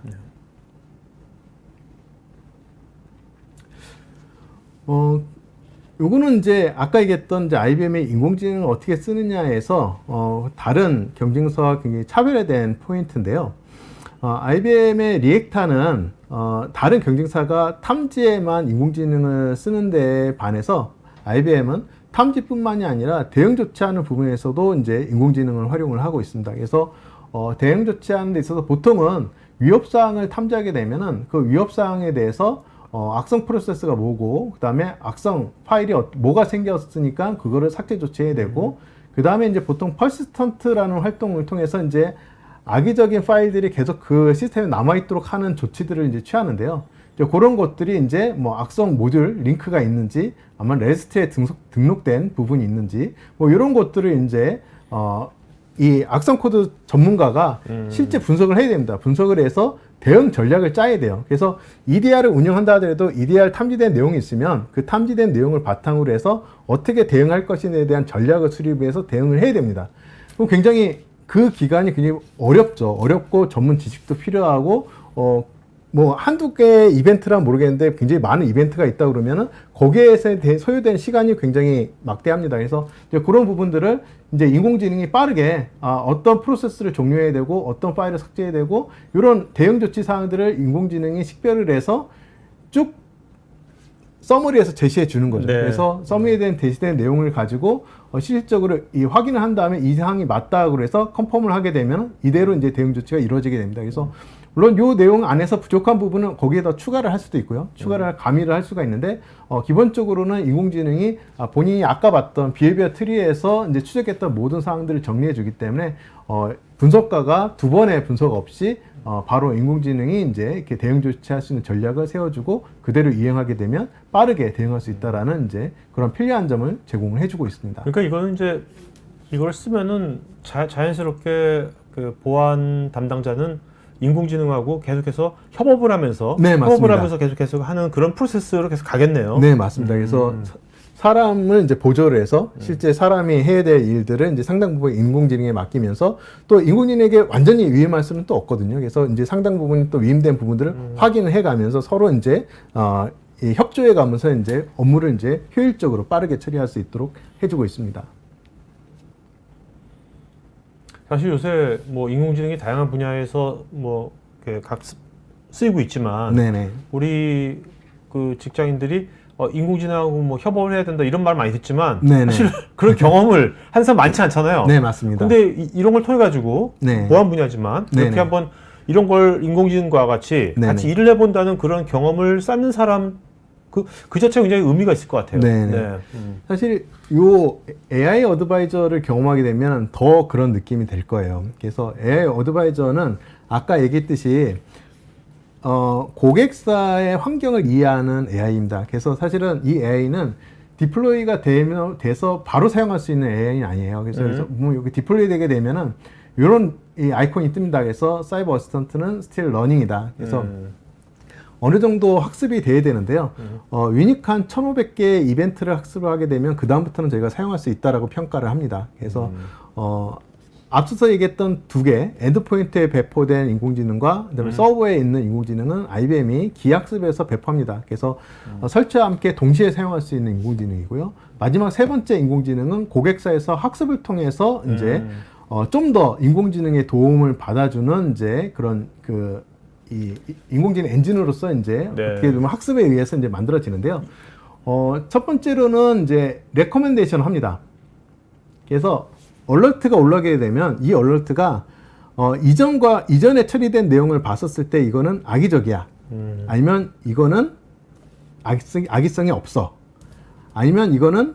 요거는 이제 아까 얘기했던 이제 IBM의 인공지능을 어떻게 쓰느냐에서 다른 경쟁사와 굉장히 차별화된 포인트인데요. IBM의 리액타는 다른 경쟁사가 탐지에만 인공지능을 쓰는 데 반해서 IBM은 탐지뿐만이 아니라 대응 조치하는 부분에서도 이제 인공지능을 활용을 하고 있습니다. 그래서 대응 조치하는 데 있어서 보통은 위협사항을 탐지하게 되면은 그 위협사항에 대해서 악성 프로세스가 뭐고 그 다음에 악성 파일이 뭐가 생겼으니까 그거를 삭제 조치해야 되고 그 다음에 이제 보통 퍼시스턴트라는 활동을 통해서 이제 악의적인 파일들이 계속 그 시스템에 남아있도록 하는 조치들을 이제 취하는데요. 이제 그런 것들이 이제 뭐 악성 모듈 링크가 있는지 아마 레스트에 등록된 부분이 있는지 뭐 이런 것들을 이제 이 악성 코드 전문가가 실제 분석을 해야 됩니다. 분석을 해서 대응 전략을 짜야 돼요. 그래서 EDR을 운영한다 하더라도 EDR 탐지된 내용이 있으면 그 탐지된 내용을 바탕으로 해서 어떻게 대응할 것인에 대한 전략을 수립해서 대응을 해야 됩니다. 그럼 굉장히 그 기간이 굉장히 어렵죠. 어렵고 전문 지식도 필요하고 뭐 한두 개의 이벤트란 모르겠는데 굉장히 많은 이벤트가 있다 그러면은 거기에서 소요된 시간이 굉장히 막대합니다. 그래서 이제 그런 부분들을 이제 인공지능이 빠르게 어떤 프로세스를 종료해야 되고 어떤 파일을 삭제해야 되고 이런 대응 조치 사항들을 인공지능이 식별을 해서 쭉 서머리에서 제시해 주는 거죠. 네. 그래서 서머리에 대한 제시된 내용을 가지고 실질적으로 이 확인을 한 다음에 이 사항이 맞다고 해서 컨펌을 하게 되면 이대로 이제 대응 조치가 이루어지게 됩니다. 그래서 물론 이 내용 안에서 부족한 부분은 거기에다 추가를 할 수도 있고요. 가미를 할 수가 있는데 기본적으로는 인공지능이 본인이 아까 봤던 비헤비어 트리에서 이제 추적했던 모든 사항들을 정리해 주기 때문에 분석가가 두 번의 분석 없이 바로 인공지능이 이제 이렇게 대응 조치할 수 있는 전략을 세워주고 그대로 이행하게 되면 빠르게 대응할 수 있다라는 이제 그런 편리한 점을 제공을 해주고 있습니다. 그러니까 이거는 이제 이걸 쓰면은 자연스럽게 그 보안 담당자는 인공지능하고 계속해서 협업을 하면서 네, 맞습니다. 계속 하는 그런 프로세스로 계속 가겠네요. 네, 맞습니다. 그래서 사람을 이제 보조를 해서 실제 사람이 해야 될 일들을 이제 상당 부분 인공지능에 맡기면서 또 인공지능에게 완전히 위임할 수는 또 없거든요. 그래서 이제 상당 부분 또 위임된 부분들을 확인을 해가면서 서로 이제 이 협조해 가면서 이제 업무를 이제 효율적으로 빠르게 처리할 수 있도록 해주고 있습니다. 사실 요새 뭐 인공지능이 다양한 분야에서 뭐 각 쓰이고 있지만 네네. 우리 그 직장인들이 인공지능하고 뭐 협업을 해야 된다 이런 말 많이 듣지만 네네. 사실 그런 경험을 한 사람 많지 않잖아요. 네, 맞습니다. 근데 이런 걸 통해 가지고 네. 보안 분야지만 이렇게 네네. 한번 이런 걸 인공지능과 같이 네네. 일을 해본다는 그런 경험을 쌓는 사람 그 자체가 굉장히 의미가 있을 것 같아요. 네네. 네. 사실 요 AI 어드바이저를 경험하게 되면 더 그런 느낌이 될 거예요. 그래서 AI 어드바이저는 아까 얘기했듯이 고객사의 환경을 이해하는 AI입니다. 그래서 사실은 이 AI는 디플로이가 돼서 바로 사용할 수 있는 AI는 아니에요. 그래서 뭐 여기 디플로이 되게 되면은 이런 이 아이콘이 뜹니다. 그래서 사이버 어시스턴트는 스틸 러닝이다. 그래서 어느 정도 학습이 돼야 되는데요. 유니크한 1,500개의 이벤트를 학습을 하게 되면 그 다음부터는 저희가 사용할 수 있다라고 평가를 합니다. 그래서 앞서서 얘기했던 두 개, 엔드포인트에 배포된 인공지능과 그다음에 서버에 있는 인공지능은 IBM이 기학습에서 배포합니다. 그래서 설치와 함께 동시에 사용할 수 있는 인공지능이고요. 마지막 세 번째 인공지능은 고객사에서 학습을 통해서 이제 좀 더 인공지능의 도움을 받아주는 이제 그런 이 인공지능 엔진으로서 이제 어떻게 보면 학습에 의해서 이제 만들어지는데요. 첫 번째로는 이제 레코멘데이션을 합니다. 그래서 얼러트가 올라가게 되면 이 얼러트가 이전에 처리된 내용을 봤었을 때 이거는 악의적이야. 아니면 이거는 악의성이 없어. 아니면 이거는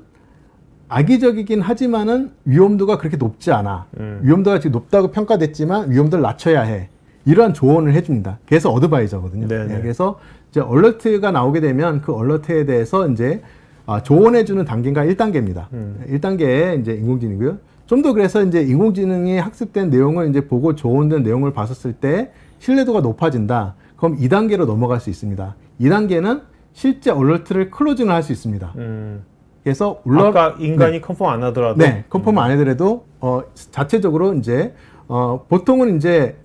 악의적이긴 하지만은 위험도가 그렇게 높지 않아. 위험도가 지금 높다고 평가됐지만 위험도를 낮춰야 해. 이러한 조언을 해줍니다. 그래서 어드바이저거든요. 네, 그래서 이제 얼러트가 나오게 되면 그 얼러트에 대해서 이제 조언해주는 단계가 1단계입니다. 1단계의 이제 인공지능이고요. 좀 더 그래서 이제 인공지능이 학습된 내용을 이제 보고 조언된 내용을 봤었을 때 신뢰도가 높아진다. 그럼 2단계로 넘어갈 수 있습니다. 2단계는 실제 얼러트를 클로징을 할 수 있습니다. 그래서 아까 인간이 컨펌 안 하더라도 컨펌 안 하더라도 자체적으로 이제 보통은 이제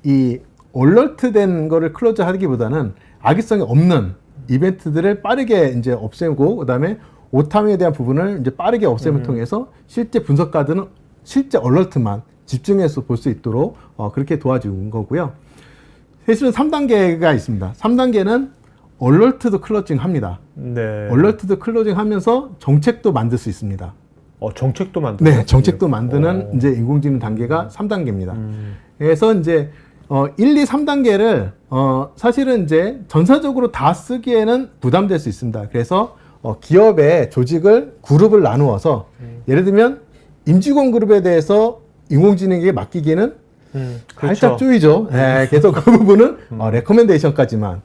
이 얼러트된 거를 클로즈 하기보다는 악의성이 없는 이벤트들을 빠르게 이제 없애고 그다음에 오탐에 대한 부분을 이제 빠르게 없앰을 통해서 실제 분석 카드는 실제 얼러트만 집중해서 볼 수 있도록 그렇게 도와주는 거고요. 사실은 3단계가 있습니다. 3단계는 얼러트도 클로징 합니다. 네. 얼러트도 클로징 하면서 정책도 만들 수 있습니다. 정책도 만드는? 네, 정책도 만드는 이제 인공지능 단계가 3단계입니다. 그래서 이제 1, 2, 3단계를 사실은 이제 전사적으로 다 쓰기에는 부담될 수 있습니다. 그래서 기업의 조직을 그룹을 나누어서 예를 들면 임직원 그룹에 대해서 인공지능에게 맡기기에는 그렇죠. 살짝 쪼이죠. 네, 그래서 그 부분은 레코멘데이션까지만.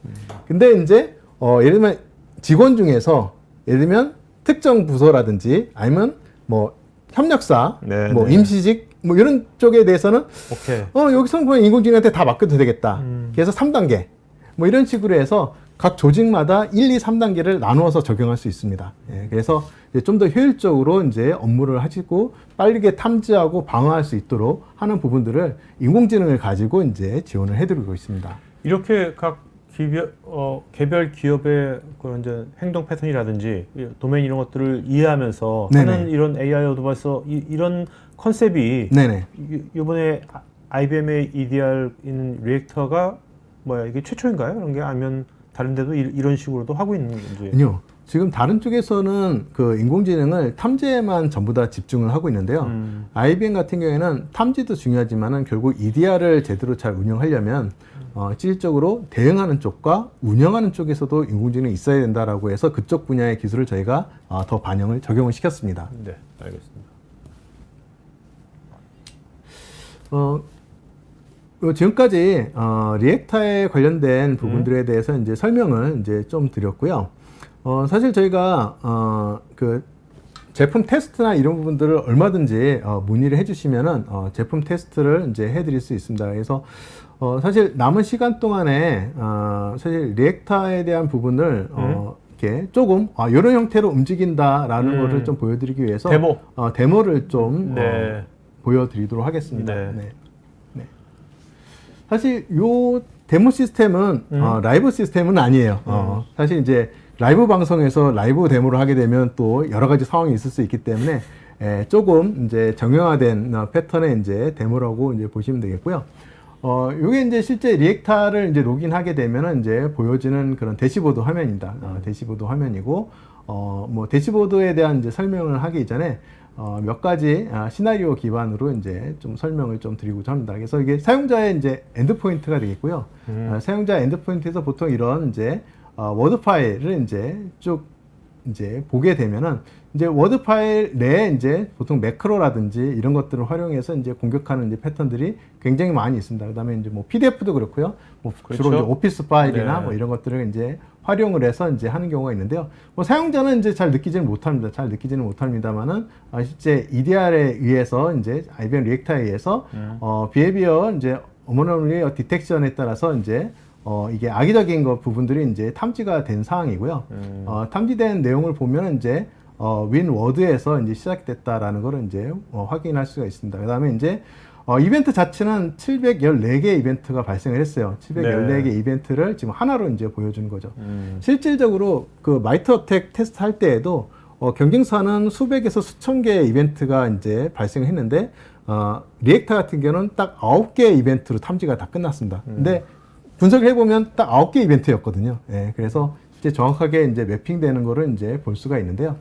근데 이제 예를 들면 직원 중에서 예를 들면 특정 부서라든지 아니면 뭐 협력사, 뭐 임시직 뭐 이런 쪽에 대해서는 여기서는 그냥 인공지능한테 다 맡겨도 되겠다. 그래서 3단계 뭐 이런 식으로 해서 각 조직마다 1, 2, 3단계를 나누어서 적용할 수 있습니다. 예, 그래서 좀 더 효율적으로 이제 업무를 하시고 빠르게 탐지하고 방어할 수 있도록 하는 부분들을 인공지능을 가지고 이제 지원을 해드리고 있습니다. 이렇게 각 개별 기업의 그런 이제 행동 패턴이라든지 도메인 이런 것들을 이해하면서 하는 이런 AI 어드바이서 이런 컨셉이 이번에 IBM의 EDR 있는 리액터가 이게 최초인가요? 그런 게 아니면 다른 데도 이런 식으로도 하고 있는 건지? 아니요. 지금 다른 쪽에서는 그 인공지능을 탐지에만 전부 다 집중을 하고 있는데요. IBM 같은 경우에는 탐지도 중요하지만은 결국 EDR을 제대로 잘 운영하려면 실질적으로 대응하는 쪽과 운영하는 쪽에서도 인공지능이 있어야 된다라고 해서 그쪽 분야의 기술을 저희가 더 적용을 시켰습니다. 네, 알겠습니다. 지금까지 리액터에 관련된 부분들에 대해서 이제 설명을 이제 좀 드렸고요. 사실 저희가 그 제품 테스트나 이런 부분들을 얼마든지 문의를 해주시면은 제품 테스트를 이제 해드릴 수 있습니다. 그래서 사실 남은 시간 동안에 사실 리액터에 대한 부분을 이렇게 조금 이런 형태로 움직인다라는 것을 좀 보여드리기 위해서 데모를 좀 보여드리도록 하겠습니다. 네. 사실 요 데모 시스템은 라이브 시스템은 아니에요. 사실 이제 라이브 방송에서 라이브 데모를 하게 되면 또 여러 가지 상황이 있을 수 있기 때문에 조금 이제 정형화된 패턴의 이제 데모라고 이제 보시면 되겠고요. 요게 이제 실제 리액터를 이제 로그인하게 되면은 이제 보여지는 그런 대시보드 화면입니다. 대시보드 화면이고, 뭐 대시보드에 대한 이제 설명을 하기 전에 몇 가지 시나리오 기반으로 이제 좀 설명을 좀 드리고자 합니다. 그래서 이게 사용자의 이제 엔드포인트가 되겠고요. 사용자 엔드포인트에서 보통 이런 이제 워드 파일을 이제 쭉 이제 보게 되면은 이제 워드 파일 내에 이제 보통 매크로라든지 이런 것들을 활용해서 이제 공격하는 이제 패턴들이 굉장히 많이 있습니다. 그다음에 이제 뭐 PDF도 그렇고요. 뭐 주로 이제 오피스 파일이나 뭐 이런 것들을 이제 활용을 해서 이제 하는 경우가 있는데요. 뭐 사용자는 이제 잘 느끼지는 못합니다. 잘 느끼지는 못합니다만은 실제 EDR에 의해서 이제 IBM 리액터에 의해서 비헤비어 이제 어머너리 디텍션에 따라서 이제 이게 악의적인 거 부분들이 이제 탐지가 된 상황이고요. 탐지된 내용을 보면 이제 윈워드에서 이제 시작됐다라는 거를 이제 확인할 수가 있습니다. 그다음에 이제 이벤트 자체는 714개 이벤트가 발생을 했어요. 714개 네. 이벤트를 지금 하나로 이제 보여주는 거죠. 실질적으로 그 마이트 어택 테스트 할 때에도 경쟁사는 수백에서 수천 개의 이벤트가 이제 발생했는데 리액터 같은 경우는 딱 9개의 이벤트로 탐지가 다 끝났습니다. 근데 분석을 해보면 딱 9개 이벤트였거든요. 예, 그래서 실제 정확하게 이제 매핑되는 거를 이제 볼 수가 있는데요.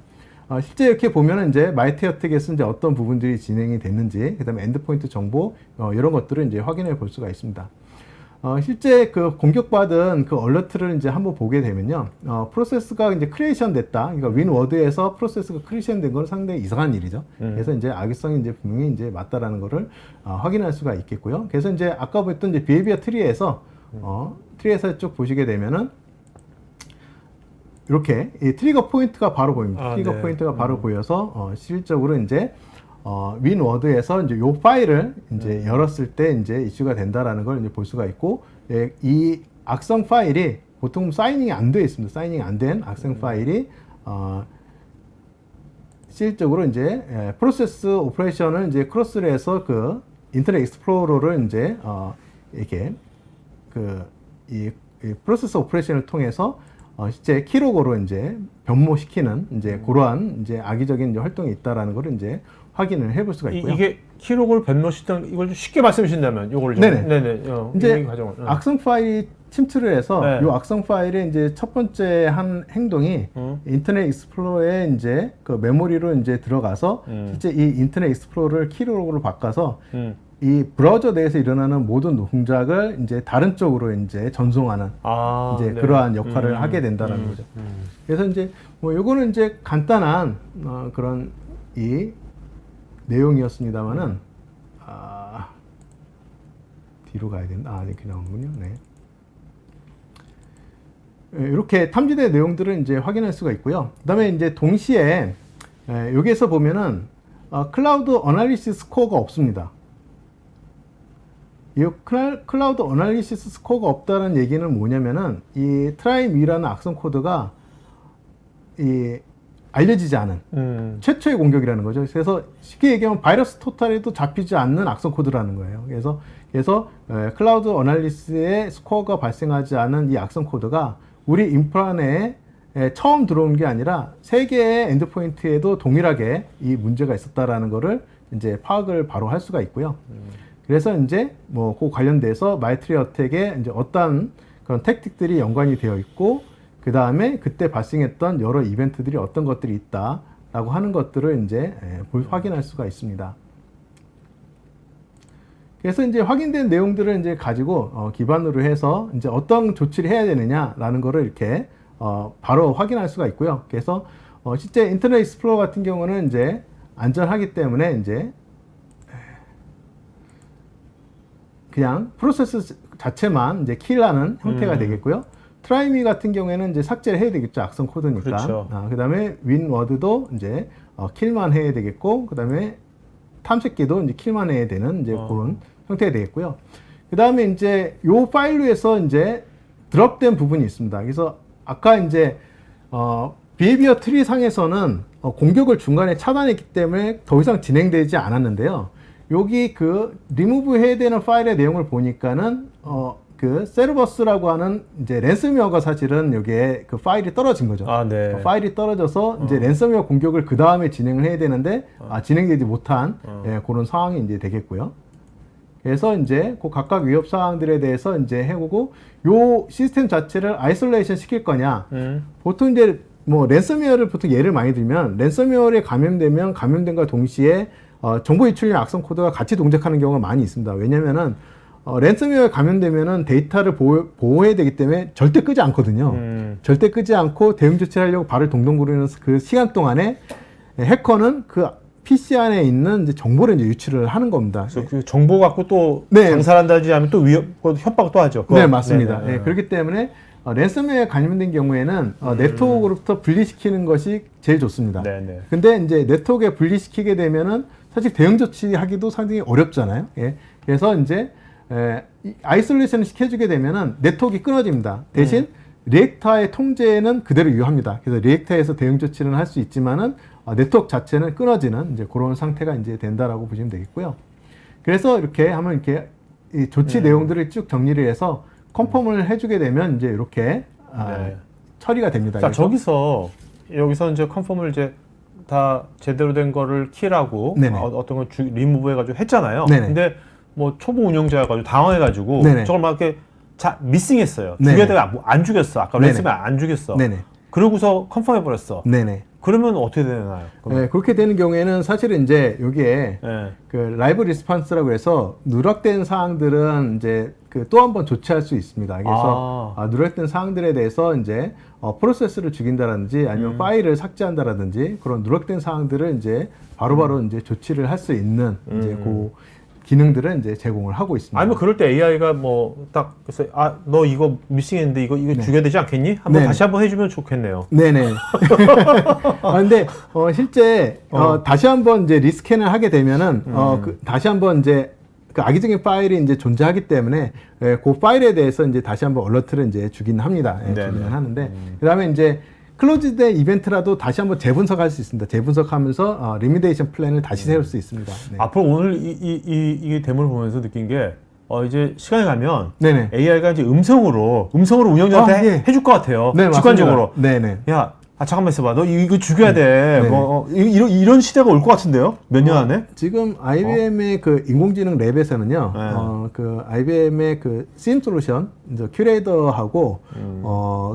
실제 이렇게 보면은 이제 마이트 어택에서 이제 어떤 부분들이 진행이 됐는지, 그 다음에 엔드포인트 정보, 이런 것들을 이제 확인해 볼 수가 있습니다. 실제 그 공격받은 그 얼러트를 이제 한번 보게 되면요. 프로세스가 이제 크리에이션 됐다. 그러니까 윈워드에서 프로세스가 크리에이션 된 건 상당히 이상한 일이죠. 그래서 이제 악의성이 이제 분명히 이제 맞다라는 거를 확인할 수가 있겠고요. 그래서 이제 아까 보였던 이제 비헤비어 트리에서, 트리에서 쭉 보시게 되면은 이렇게 이 트리거 포인트가 바로 보입니다. 트리거 네. 포인트가 바로 보여서 실질적으로 이제 윈워드에서 이제 요 파일을 이제 열었을 때 이제 이슈가 된다라는 걸 이제 볼 수가 있고, 예, 이 악성 파일이 보통 사이닝이 안 되어 있습니다. 사이닝이 안 된 악성 파일이 실질적으로 이제 프로세스 오퍼레이션을 이제 크로스를 해서 그 인터넷 익스플로러를 이제 이렇게 이 프로세스 오퍼레이션을 통해서 실제 키로그로 이제 변모시키는 이제 그러한 이제 악의적인 이제 활동이 있다라는 걸 이제 확인을 해볼 수가 있고요. 이게 키로그를 변모시켰던 이걸 좀 쉽게 말씀해 주신다면 이걸 좀 네네. 이제 과정을. 악성 파일이 침투를 해서 네. 이 악성 파일의 이제 첫 번째 한 행동이 인터넷 익스플로러에 이제 그 메모리로 이제 들어가서 실제 이 인터넷 익스플로러를 키로그로 바꿔서 이 브라우저 내에서 일어나는 모든 동작을 이제 다른 쪽으로 이제 전송하는 이제 네. 그러한 역할을 하게 된다는 거죠. 그래서 이제 뭐 요거는 이제 간단한 그런 이 내용이었습니다만은 뒤로 가야 된다. 이렇게 나오는군요. 네. 이렇게 탐지된 내용들을 이제 확인할 수가 있고요. 그다음에 이제 동시에 여기에서 보면은 클라우드 어널리시스 스코어가 없습니다. 이 클라우드 어널리시스 스코어가 없다는 얘기는 뭐냐면은 이 트라이미라는 악성 코드가 알려지지 않은 최초의 공격이라는 거죠. 그래서 쉽게 얘기하면 바이러스 토탈에도 잡히지 않는 악성 코드라는 거예요. 그래서 클라우드 어널리시스의 스코어가 발생하지 않은 이 악성 코드가 우리 인프라 내에 처음 들어온 게 아니라 세 개의 엔드포인트에도 동일하게 이 문제가 있었다라는 거를 이제 파악을 바로 할 수가 있고요. 그래서 이제 뭐 그 관련돼서 마이트리 어택에 이제 어떤 그런 택틱들이 연관이 되어 있고, 그 다음에 그때 발생했던 여러 이벤트들이 어떤 것들이 있다라고 하는 것들을 이제 확인할 수가 있습니다. 그래서 이제 확인된 내용들을 이제 가지고 기반으로 해서 이제 어떤 조치를 해야 되느냐라는 거를 이렇게 바로 확인할 수가 있고요. 그래서 실제 인터넷 익스플로러 같은 경우는 이제 안전하기 때문에 이제 그냥 프로세스 자체만 이제 킬하는 형태가 되겠고요. 트라이미 같은 경우에는 이제 삭제를 해야 되겠죠. 악성 코드니까. 그렇죠. 그 다음에 윈워드도 이제 킬만 해야 되겠고, 그 다음에 탐색기도 이제 킬만 해야 되는 이제 그런 형태가 되겠고요. 그 다음에 이제 요 파일로에서 이제 드롭된 부분이 있습니다. 그래서 아까 이제 비헤비어 트리 상에서는 공격을 중간에 차단했기 때문에 더 이상 진행되지 않았는데요. 여기 그 리무브 해야 되는 파일의 내용을 보니까는 그 세르버스라고 하는 이제 랜섬웨어가 사실은 여기에 그 파일이 떨어진 거죠. 네. 파일이 떨어져서 이제 랜섬웨어 공격을 그 다음에 진행을 해야 되는데 진행되지 못한 그런 상황이 이제 되겠고요. 그래서 이제 그 각각 위협 사항들에 대해서 이제 해보고 요 시스템 자체를 아이솔레이션 시킬 거냐. 보통 이제 뭐 랜섬웨어를 보통 예를 많이 들면 랜섬웨어에 감염되면 감염된과 동시에 정보 유출용 악성 코드가 같이 동작하는 경우가 많이 있습니다. 왜냐면은 랜섬웨어에 감염되면은 데이터를 보호해야 되기 때문에 절대 끄지 않거든요. 절대 끄지 않고 대응 조치를 하려고 발을 동동 구르는 그 시간 동안에 해커는 그 PC 안에 있는 이제 정보를 이제 유출을 하는 겁니다. 그래서 그 정보 갖고 또 네. 장사한다지 하면 또 협박도 하죠. 네, 맞습니다. 네, 그렇기 때문에 랜섬웨어에 감염된 경우에는 네트워크로부터 분리시키는 것이 제일 좋습니다. 네네. 근데 이제 네트워크에 분리시키게 되면은 사실 대응 조치하기도 상당히 어렵잖아요. 예. 그래서 이제 아이솔레이션을 시켜주게 되면은 네트워크가 끊어집니다. 대신 리액터의 통제는 그대로 유효합니다. 그래서 리액터에서 대응 조치는 할 수 있지만은 네트워크 자체는 끊어지는 이제 그런 상태가 이제 된다라고 보시면 되겠고요. 그래서 이렇게 하면 이렇게 이 조치 내용들을 쭉 정리를 해서 컨펌을 해주게 되면 이제 이렇게 네. 처리가 됩니다. 자, 그래서 여기서 이제 컨펌을 이제 다 제대로 된 거를 키라고 네네. 어떤 걸 리무브 해가지고 했잖아요. 네네. 근데 뭐 초보 운영자여가지고 당황해가지고 네네. 저걸 막 이렇게 미싱했어요. 네네. 죽여야 되가 안 죽였어. 아까 네네. 랜섬이 안 죽였어. 네네. 그러고서 컨펌 해버렸어. 네네. 그러면 어떻게 되나요? 네, 그렇게 되는 경우에는 사실은 이제 여기에 네. 그 라이브 리스폰스라고 해서 누락된 사항들은 이제 그 또 한 번 조치할 수 있습니다. 그래서 누락된 사항들에 대해서 이제 프로세스를 죽인다든지 아니면 파일을 삭제한다든지 그런 누락된 사항들을 이제 바로바로 이제 조치를 할 수 있는 이제 그 기능들은 이제 제공을 하고 있습니다. 아니면 그럴 때 AI가 뭐 딱 그래서 너 이거 미싱했는데 이거 네. 죽여야 되지 않겠니? 한번 네. 다시 한번 해주면 좋겠네요. 네네. 근데 실제 다시 한번 이제 리스캔을 하게 되면은 다시 한번 이제 그 악의적인 파일이 이제 존재하기 때문에 그 파일에 대해서 이제 다시 한번 얼러트를 이제 주긴 합니다. 주기는 하는데 그다음에 이제 클로즈된 이벤트라도 다시 한번 재분석할 수 있습니다. 재분석하면서 리미데이션 플랜을 다시 세울 수 있습니다. 네. 앞으로 오늘 이 데모를 보면서 느낀 게 이제 시간이 가면 네네. AI가 이제 음성으로 운영자한테 예. 해줄 것 같아요. 네, 직관적으로. 맞습니다. 네네. 야, 잠깐만 있어봐. 너 이거 죽여야 돼. 네. 이런 시대가 올 것 같은데요? 몇 년 안에? 지금 IBM의 그 인공지능 랩에서는요, 네. 그 IBM의 그 CM 솔루션, 이제 큐레이터하고,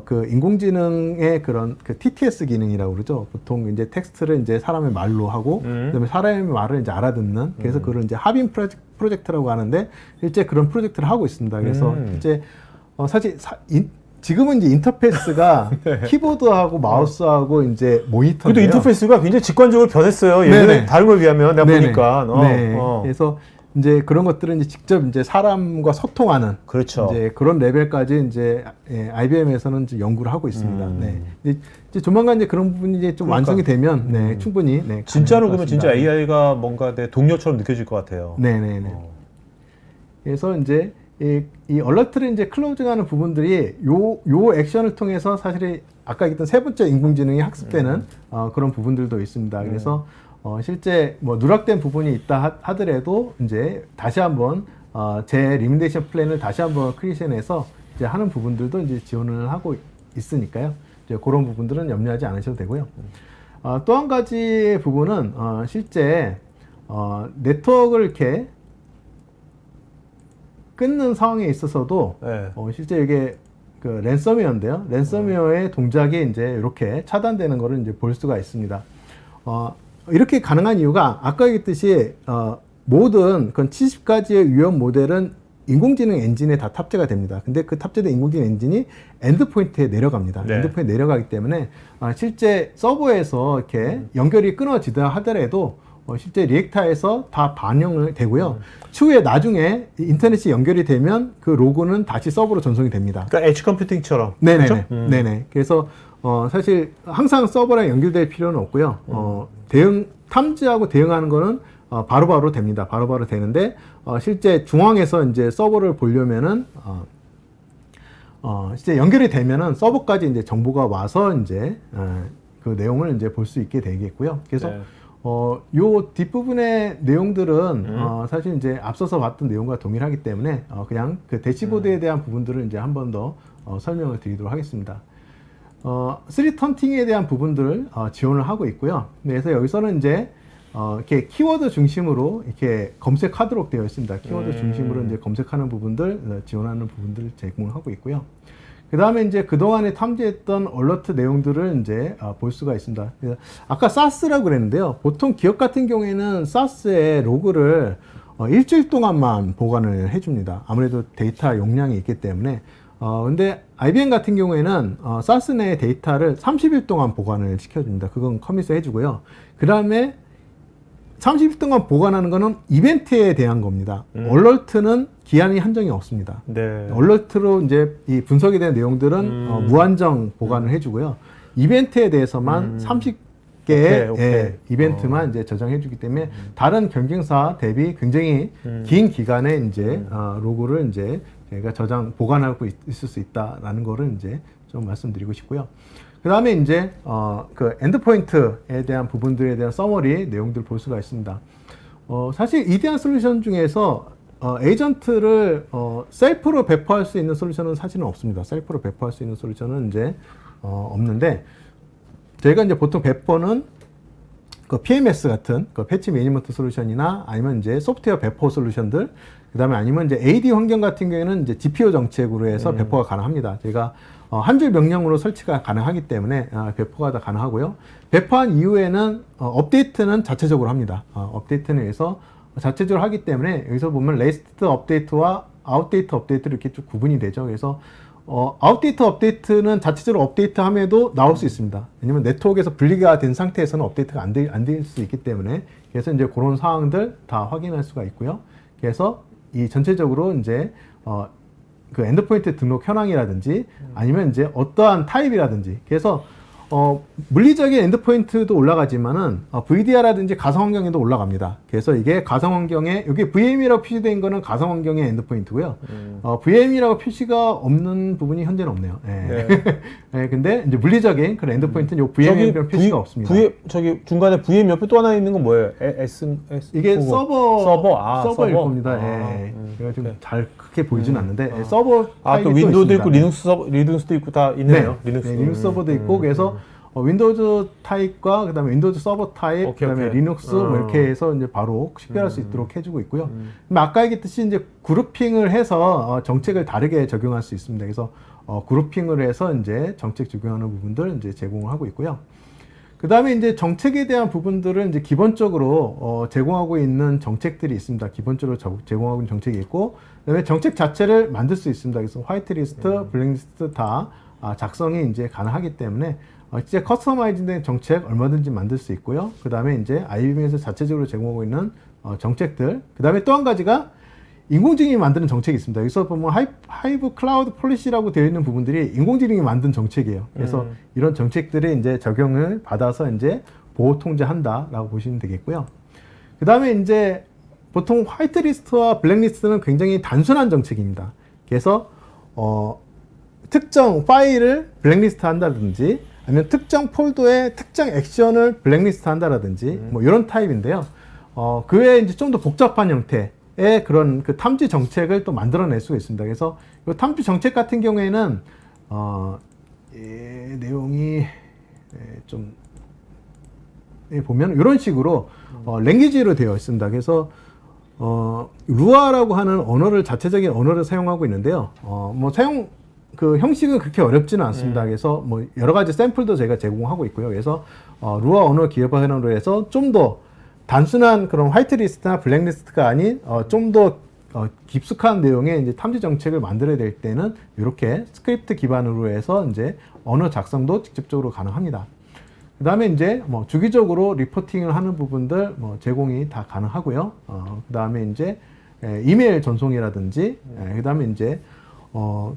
그 인공지능의 그런 그 TTS 기능이라고 그러죠. 보통 이제 텍스트를 이제 사람의 말로 하고, 그다음에 사람의 말을 이제 알아듣는, 그래서 그걸 이제 합인 프로젝트라고 하는데, 실제 그런 프로젝트를 하고 있습니다. 그래서 실제, 사실 지금은 이제 인터페이스가 네. 키보드하고 마우스하고 이제 모니터인데요. 그래도 인터페이스가 굉장히 직관적으로 변했어요. 예전에 네네. 다른 걸 비하면 내가 네네. 보니까. 네. 그래서 이제 그런 것들은 이제 직접 이제 사람과 소통하는 그렇죠. 이제 그런 레벨까지 이제 IBM에서는 이제 연구를 하고 있습니다. 네. 이제 조만간 이제 그런 부분이 이제 좀 완성이 되면 네, 충분히 네, 진짜로 가능할 것 그러면 진짜 같습니다. AI가 뭔가 내 동료처럼 느껴질 것 같아요. 네네네. 그래서 이제 이 얼러트를 이제 클로징하는 부분들이 요 액션을 통해서 사실 아까 얘기했던 세 번째 인공지능이 학습되는 그런 부분들도 있습니다. 그래서 실제 뭐 누락된 부분이 있다 하더라도 이제 다시 한번 제 리미데이션 플랜을 다시 한번 크리에이션해서 이제 하는 부분들도 이제 지원을 하고 있으니까요. 이제 그런 부분들은 염려하지 않으셔도 되고요. 또 한 가지 부분은 실제 네트워크를 이렇게 끊는 상황에 있어서도 네. 실제 이게 그 랜섬웨어인데요. 랜섬웨어의 동작이 이제 이렇게 차단되는 것을 이제 볼 수가 있습니다. 이렇게 가능한 이유가 아까 얘기했듯이 모든 그런 70가지의 위험 모델은 인공지능 엔진에 다 탑재가 됩니다. 근데 그 탑재된 인공지능 엔진이 엔드포인트에 내려갑니다. 네. 엔드포인트에 내려가기 때문에 실제 서버에서 이렇게 연결이 끊어지다 하더라도 실제 리액터에서 다 반영을 되고요. 추후에 나중에 인터넷이 연결이 되면 그 로그는 다시 서버로 전송이 됩니다. 그러니까 엣지 컴퓨팅처럼. 네네네. 그렇죠? 네네. 그래서 사실 항상 서버랑 연결될 필요는 없고요. 탐지하고 대응하는 거는 바로바로 됩니다. 바로바로 되는데 실제 중앙에서 이제 서버를 보려면은 실제 연결이 되면은 서버까지 이제 정보가 와서 이제 그 내용을 이제 볼 수 있게 되겠고요. 그래서 네. 요 뒷부분의 내용들은 사실 이제 앞서서 봤던 내용과 동일하기 때문에 그냥 그 대시보드에 대한 부분들을 이제 한 번 더 설명을 드리도록 하겠습니다. 3턴팅에 대한 부분들을 지원을 하고 있고요. 그래서 여기서는 이제 이렇게 키워드 중심으로 이렇게 검색하도록 되어 있습니다. 키워드 중심으로 이제 검색하는 부분들, 지원하는 부분들을 제공을 하고 있고요. 그 다음에 이제 그동안에 탐지했던 얼러트 내용들을 이제 볼 수가 있습니다. 아까 SAS라고 그랬는데요. 보통 기업 같은 경우에는 SAS의 로그를 일주일 동안만 보관을 해줍니다. 아무래도 데이터 용량이 있기 때문에. 근데 IBM 같은 경우에는 SAS 내 데이터를 30일 동안 보관을 시켜줍니다. 그건 커밋을 해주고요. 그 다음에 30일 동안 보관하는 거는 이벤트에 대한 겁니다. 얼러트는 기한이 한정이 없습니다. 네. 얼러트로 이제 이 분석에 대한 내용들은 무한정 보관을 해주고요. 이벤트에 대해서만 30개의 오케이. 이벤트만 이제 저장해주기 때문에 다른 경쟁사 대비 굉장히 긴 기간에 이제 로그를 이제 저희가 보관하고 있을 수 있다라는 거를 이제 좀 말씀드리고 싶고요. 그 다음에 이제 그 엔드포인트에 대한 부분들에 대한 서머리 내용들 볼 수가 있습니다. 사실 이데아 솔루션 중에서 에이전트를 셀프로 배포할 수 있는 솔루션은 사실은 없습니다. 셀프로 배포할 수 있는 솔루션은 이제 없는데, 저희가 이제 보통 배포는 그 PMS 같은 그 패치 매니지먼트 솔루션이나 아니면 이제 소프트웨어 배포 솔루션들, 그 다음에 아니면 이제 AD 환경 같은 경우에는 이제 GPO 정책으로 해서 배포가 가능합니다. 저희가 한 줄 명령으로 설치가 가능하기 때문에 배포가 다 가능하고요. 배포한 이후에는 업데이트는 자체적으로 합니다. 업데이트는 해서 자체적으로 하기 때문에 여기서 보면 레스트 업데이트와 아웃데이트 업데이트로 이렇게 쭉 구분이 되죠. 그래서 아웃데이트 업데이트는 자체적으로 업데이트함에도 나올 수 있습니다. 왜냐면 네트워크에서 분리가 된 상태에서는 업데이트가 안 될 수 있기 때문에, 그래서 이제 그런 사항들 다 확인할 수가 있고요. 그래서 이 전체적으로 이제 그 엔드포인트 등록 현황이라든지 아니면 이제 어떠한 타입이라든지, 그래서 물리적인 엔드포인트도 올라가지만은 VDR라든지 가상환경에도 올라갑니다. 그래서 이게 가상환경에, 여기 VM이라고 표시된 거는 가상환경의 엔드포인트고요. VM이라고 표시가 없는 부분이 현재는 없네요. 네. 네, 근데 이제 물리적인 그런 엔드포인트는 요 VM이라는 표시가 없습니다. 저기 중간에 VM 옆에 또 하나 있는 건 뭐예요? 이게 서버일 서버? 겁니다. 제가 좀 잘 크게 보이진 않는데 서버 또 타입이 윈도우도 있습니다. 있고 리눅스도 있고 다 있네요. 리눅스 서버도 있고, 그래서 윈도우즈 타입과 그다음에 윈도우즈 서버 타입, 그다음에 리눅스 뭐 이렇게 해서 이제 바로 식별할 수 있도록 해주고 있고요. 아까 얘기했듯이 이제 그룹핑을 해서 정책을 다르게 적용할 수 있습니다. 그래서 그룹핑을 해서 이제 정책 적용하는 부분들 이제 제공을 하고 있고요. 그 다음에 이제 정책에 대한 부분들은 이제 기본적으로 제공하고 있는 정책들이 있습니다. 기본적으로 제공하고 있는 정책이 있고, 그 다음에 정책 자체를 만들 수 있습니다. 그래서 화이트리스트, 블랙리스트 다 작성이 이제 가능하기 때문에 진짜 커스터마이즈된 정책 얼마든지 만들 수 있고요. 그 다음에 이제 IBM에서 자체적으로 제공하고 있는 정책들, 그 다음에 또 한 가지가 인공지능이 만드는 정책이 있습니다. 여기서 보면 하이브 클라우드 폴리시라고 되어 있는 부분들이 인공지능이 만든 정책이에요. 그래서 이런 정책들이 이제 적용을 받아서 이제 보호 통제한다라고 보시면 되겠고요. 그 다음에 이제 보통 화이트리스트와 블랙리스트는 굉장히 단순한 정책입니다. 그래서 특정 파일을 블랙리스트 한다든지 아니면 특정 폴더의 특정 액션을 블랙리스트 한다라든지 뭐 이런 타입인데요. 그 외에 이제 좀 더 복잡한 형태의 그런 그 탐지 정책을 또 만들어낼 수가 있습니다. 그래서 이 탐지 정책 같은 경우에는 내용이 좀 보면 이런 식으로 랭귀지로 되어 있습니다. 그래서 루아라고 하는 언어를 자체적인 언어를 사용하고 있는데요. 뭐 사용 그 형식은 그렇게 어렵지는 않습니다. 그래서 뭐 여러 가지 샘플도 제가 제공하고 있고요. 그래서 루아 언어 기업화로 해서 좀 더 단순한 그런 화이트리스트나 블랙리스트가 아닌 좀 더 깊숙한 내용의 이제 탐지 정책을 만들어야 될 때는 이렇게 스크립트 기반으로 해서 이제 언어 작성도 직접적으로 가능합니다. 그 다음에 이제 뭐 주기적으로 리포팅을 하는 부분들 뭐 제공이 다 가능하고요. 그 다음에 이제 이메일 전송이라든지, 그 다음에 이제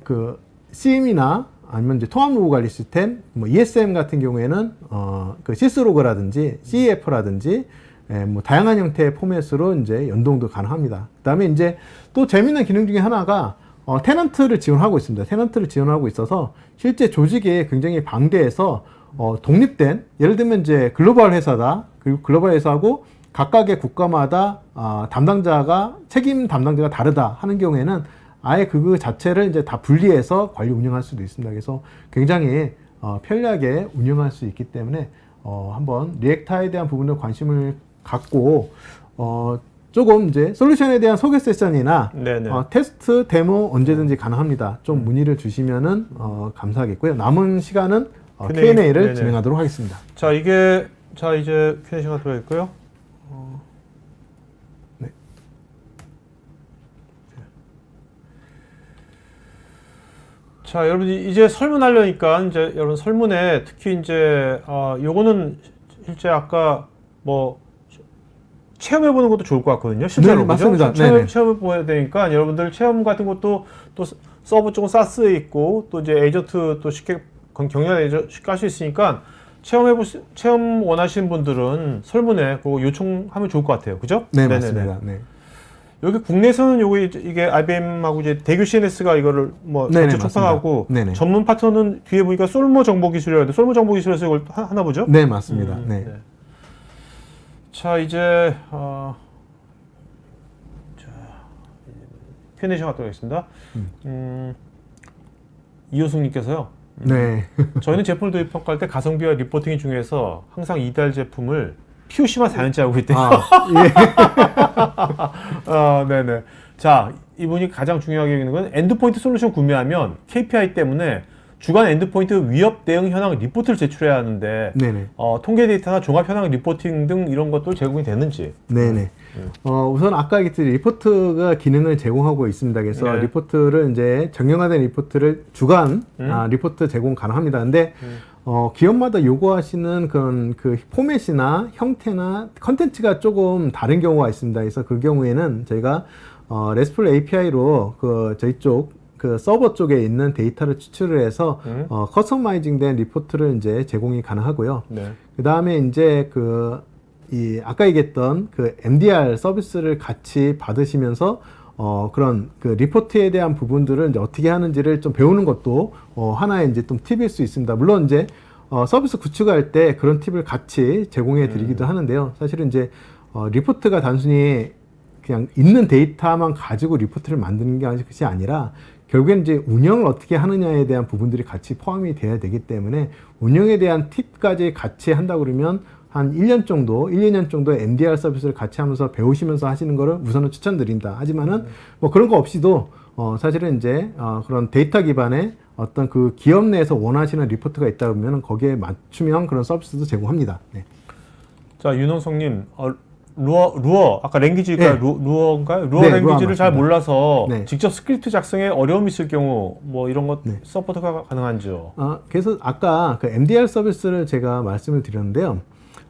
그 CM이나 아니면 이제 통합 로그 관리 시스템, 뭐 ESM 같은 경우에는 그 시스로그라든지 CEF라든지 뭐 다양한 형태의 포맷으로 이제 연동도 가능합니다. 그다음에 이제 또 재미있는 기능 중에 하나가 테넌트를 지원하고 있습니다. 테넌트를 지원하고 있어서 실제 조직이 굉장히 방대해서 독립된, 예를 들면 이제 글로벌 회사다, 그리고 글로벌 회사하고 각각의 국가마다 책임 담당자가 다르다 하는 경우에는 아예 그 자체를 이제 다 분리해서 관리 운영할 수도 있습니다. 그래서 굉장히 편리하게 운영할 수 있기 때문에 한번 리액타에 대한 부분에 관심을 갖고 조금 이제 솔루션에 대한 소개 세션이나 테스트 데모 언제든지 가능합니다. 좀 문의를 주시면은 감사하겠고요. 남은 시간은 Q&A를 진행하도록 하겠습니다. 자, 이제 Q&A 시간 들어있고요. 네. 자, 여러분 이제 설문하려니까 이제 여러분 설문에 특히 이제 요거는 실제 아까 뭐 체험해보는 것도 좋을 것 같거든요. 실제로. 네, 맞습니다. 네네. 체험해봐야 되니까 여러분들 체험 같은 것도 또 서버 쪽은 사스에 있고 또 이제 에이전트 또 쉽게 경영 에이전트 쉽게 할 수 있으니까 체험 원하시는 분들은 설문에 그거 요청하면 좋을 것 같아요. 그죠? 네, 네네네. 맞습니다. 네. 여기 국내에서는 이게 IBM하고 이제 대규 CNS가 이거를 뭐 네네, 같이 촉방하고 네네. 전문 파트너는 뒤에 보니까 솔모 정보기술이라는데 솔모 정보기술에서 이걸 하나 보죠? 네, 맞습니다. 네. 네. 자 이제 Q&A 시간 갖도록 하겠습니다. 이호승님께서요. 네. 저희는 제품을 도입 평가할 때 가성비와 리포팅이 중요해서 항상 이달 제품을 POC만 4년째 하고 있대요. 네네. 자, 이분이 가장 중요하게 여기는 건 엔드포인트 솔루션 구매하면 KPI 때문에 주간 엔드포인트 위협 대응 현황 리포트를 제출해야 하는데 네네. 통계 데이터나 종합 현황 리포팅 등 이런 것들 제공이 되는지. 네네. 우선 아까 얘기했듯이 리포트가 기능을 제공하고 있습니다. 그래서 네. 리포트를 이제 정형화된 리포트를 주간 리포트 제공 가능합니다. 근데 기업마다 요구하시는 그런 그 포맷이나 형태나 컨텐츠가 조금 다른 경우가 있습니다. 그래서 그 경우에는 저희가 RESTful API로 저희 쪽 그 서버 쪽에 있는 데이터를 추출을 해서 커스터마이징된 리포트를 이제 제공이 가능하고요. 네. 그 다음에 이제 아까 얘기했던 그 MDR 서비스를 같이 받으시면서 그런 그 리포트에 대한 부분들을 이제 어떻게 하는지를 좀 배우는 것도 하나의 이제 좀 팁일 수 있습니다. 물론 이제 서비스 구축할 때 그런 팁을 같이 제공해 드리기도 하는데요. 사실은 이제 리포트가 단순히 그냥 있는 데이터만 가지고 리포트를 만드는 것이 아니라 결국엔 이제 운영을 어떻게 하느냐에 대한 부분들이 같이 포함이 돼야 되기 때문에 운영에 대한 팁까지 같이 한다 그러면 한 1년 정도, 1, 2년 정도 MDR 서비스를 같이 하면서 배우시면서 하시는 거를 우선은 추천드린다. 하지만은 뭐 그런 거 없이도 사실은 이제 그런 데이터 기반의 어떤 그 기업 내에서 원하시는 리포트가 있다 그러면 거기에 맞춤형 그런 서비스도 제공합니다. 네. 자, 윤홍성님, 루어, 아까 랭귀지가 네. 루어인가요? 루어 네, 랭귀지를 루어 잘 맞습니다. 몰라서 네. 직접 스크립트 작성에 어려움이 있을 경우 뭐 이런 것 네. 서포트가 가능한지요? 그래서 아까 그 MDR 서비스를 제가 말씀을 드렸는데요.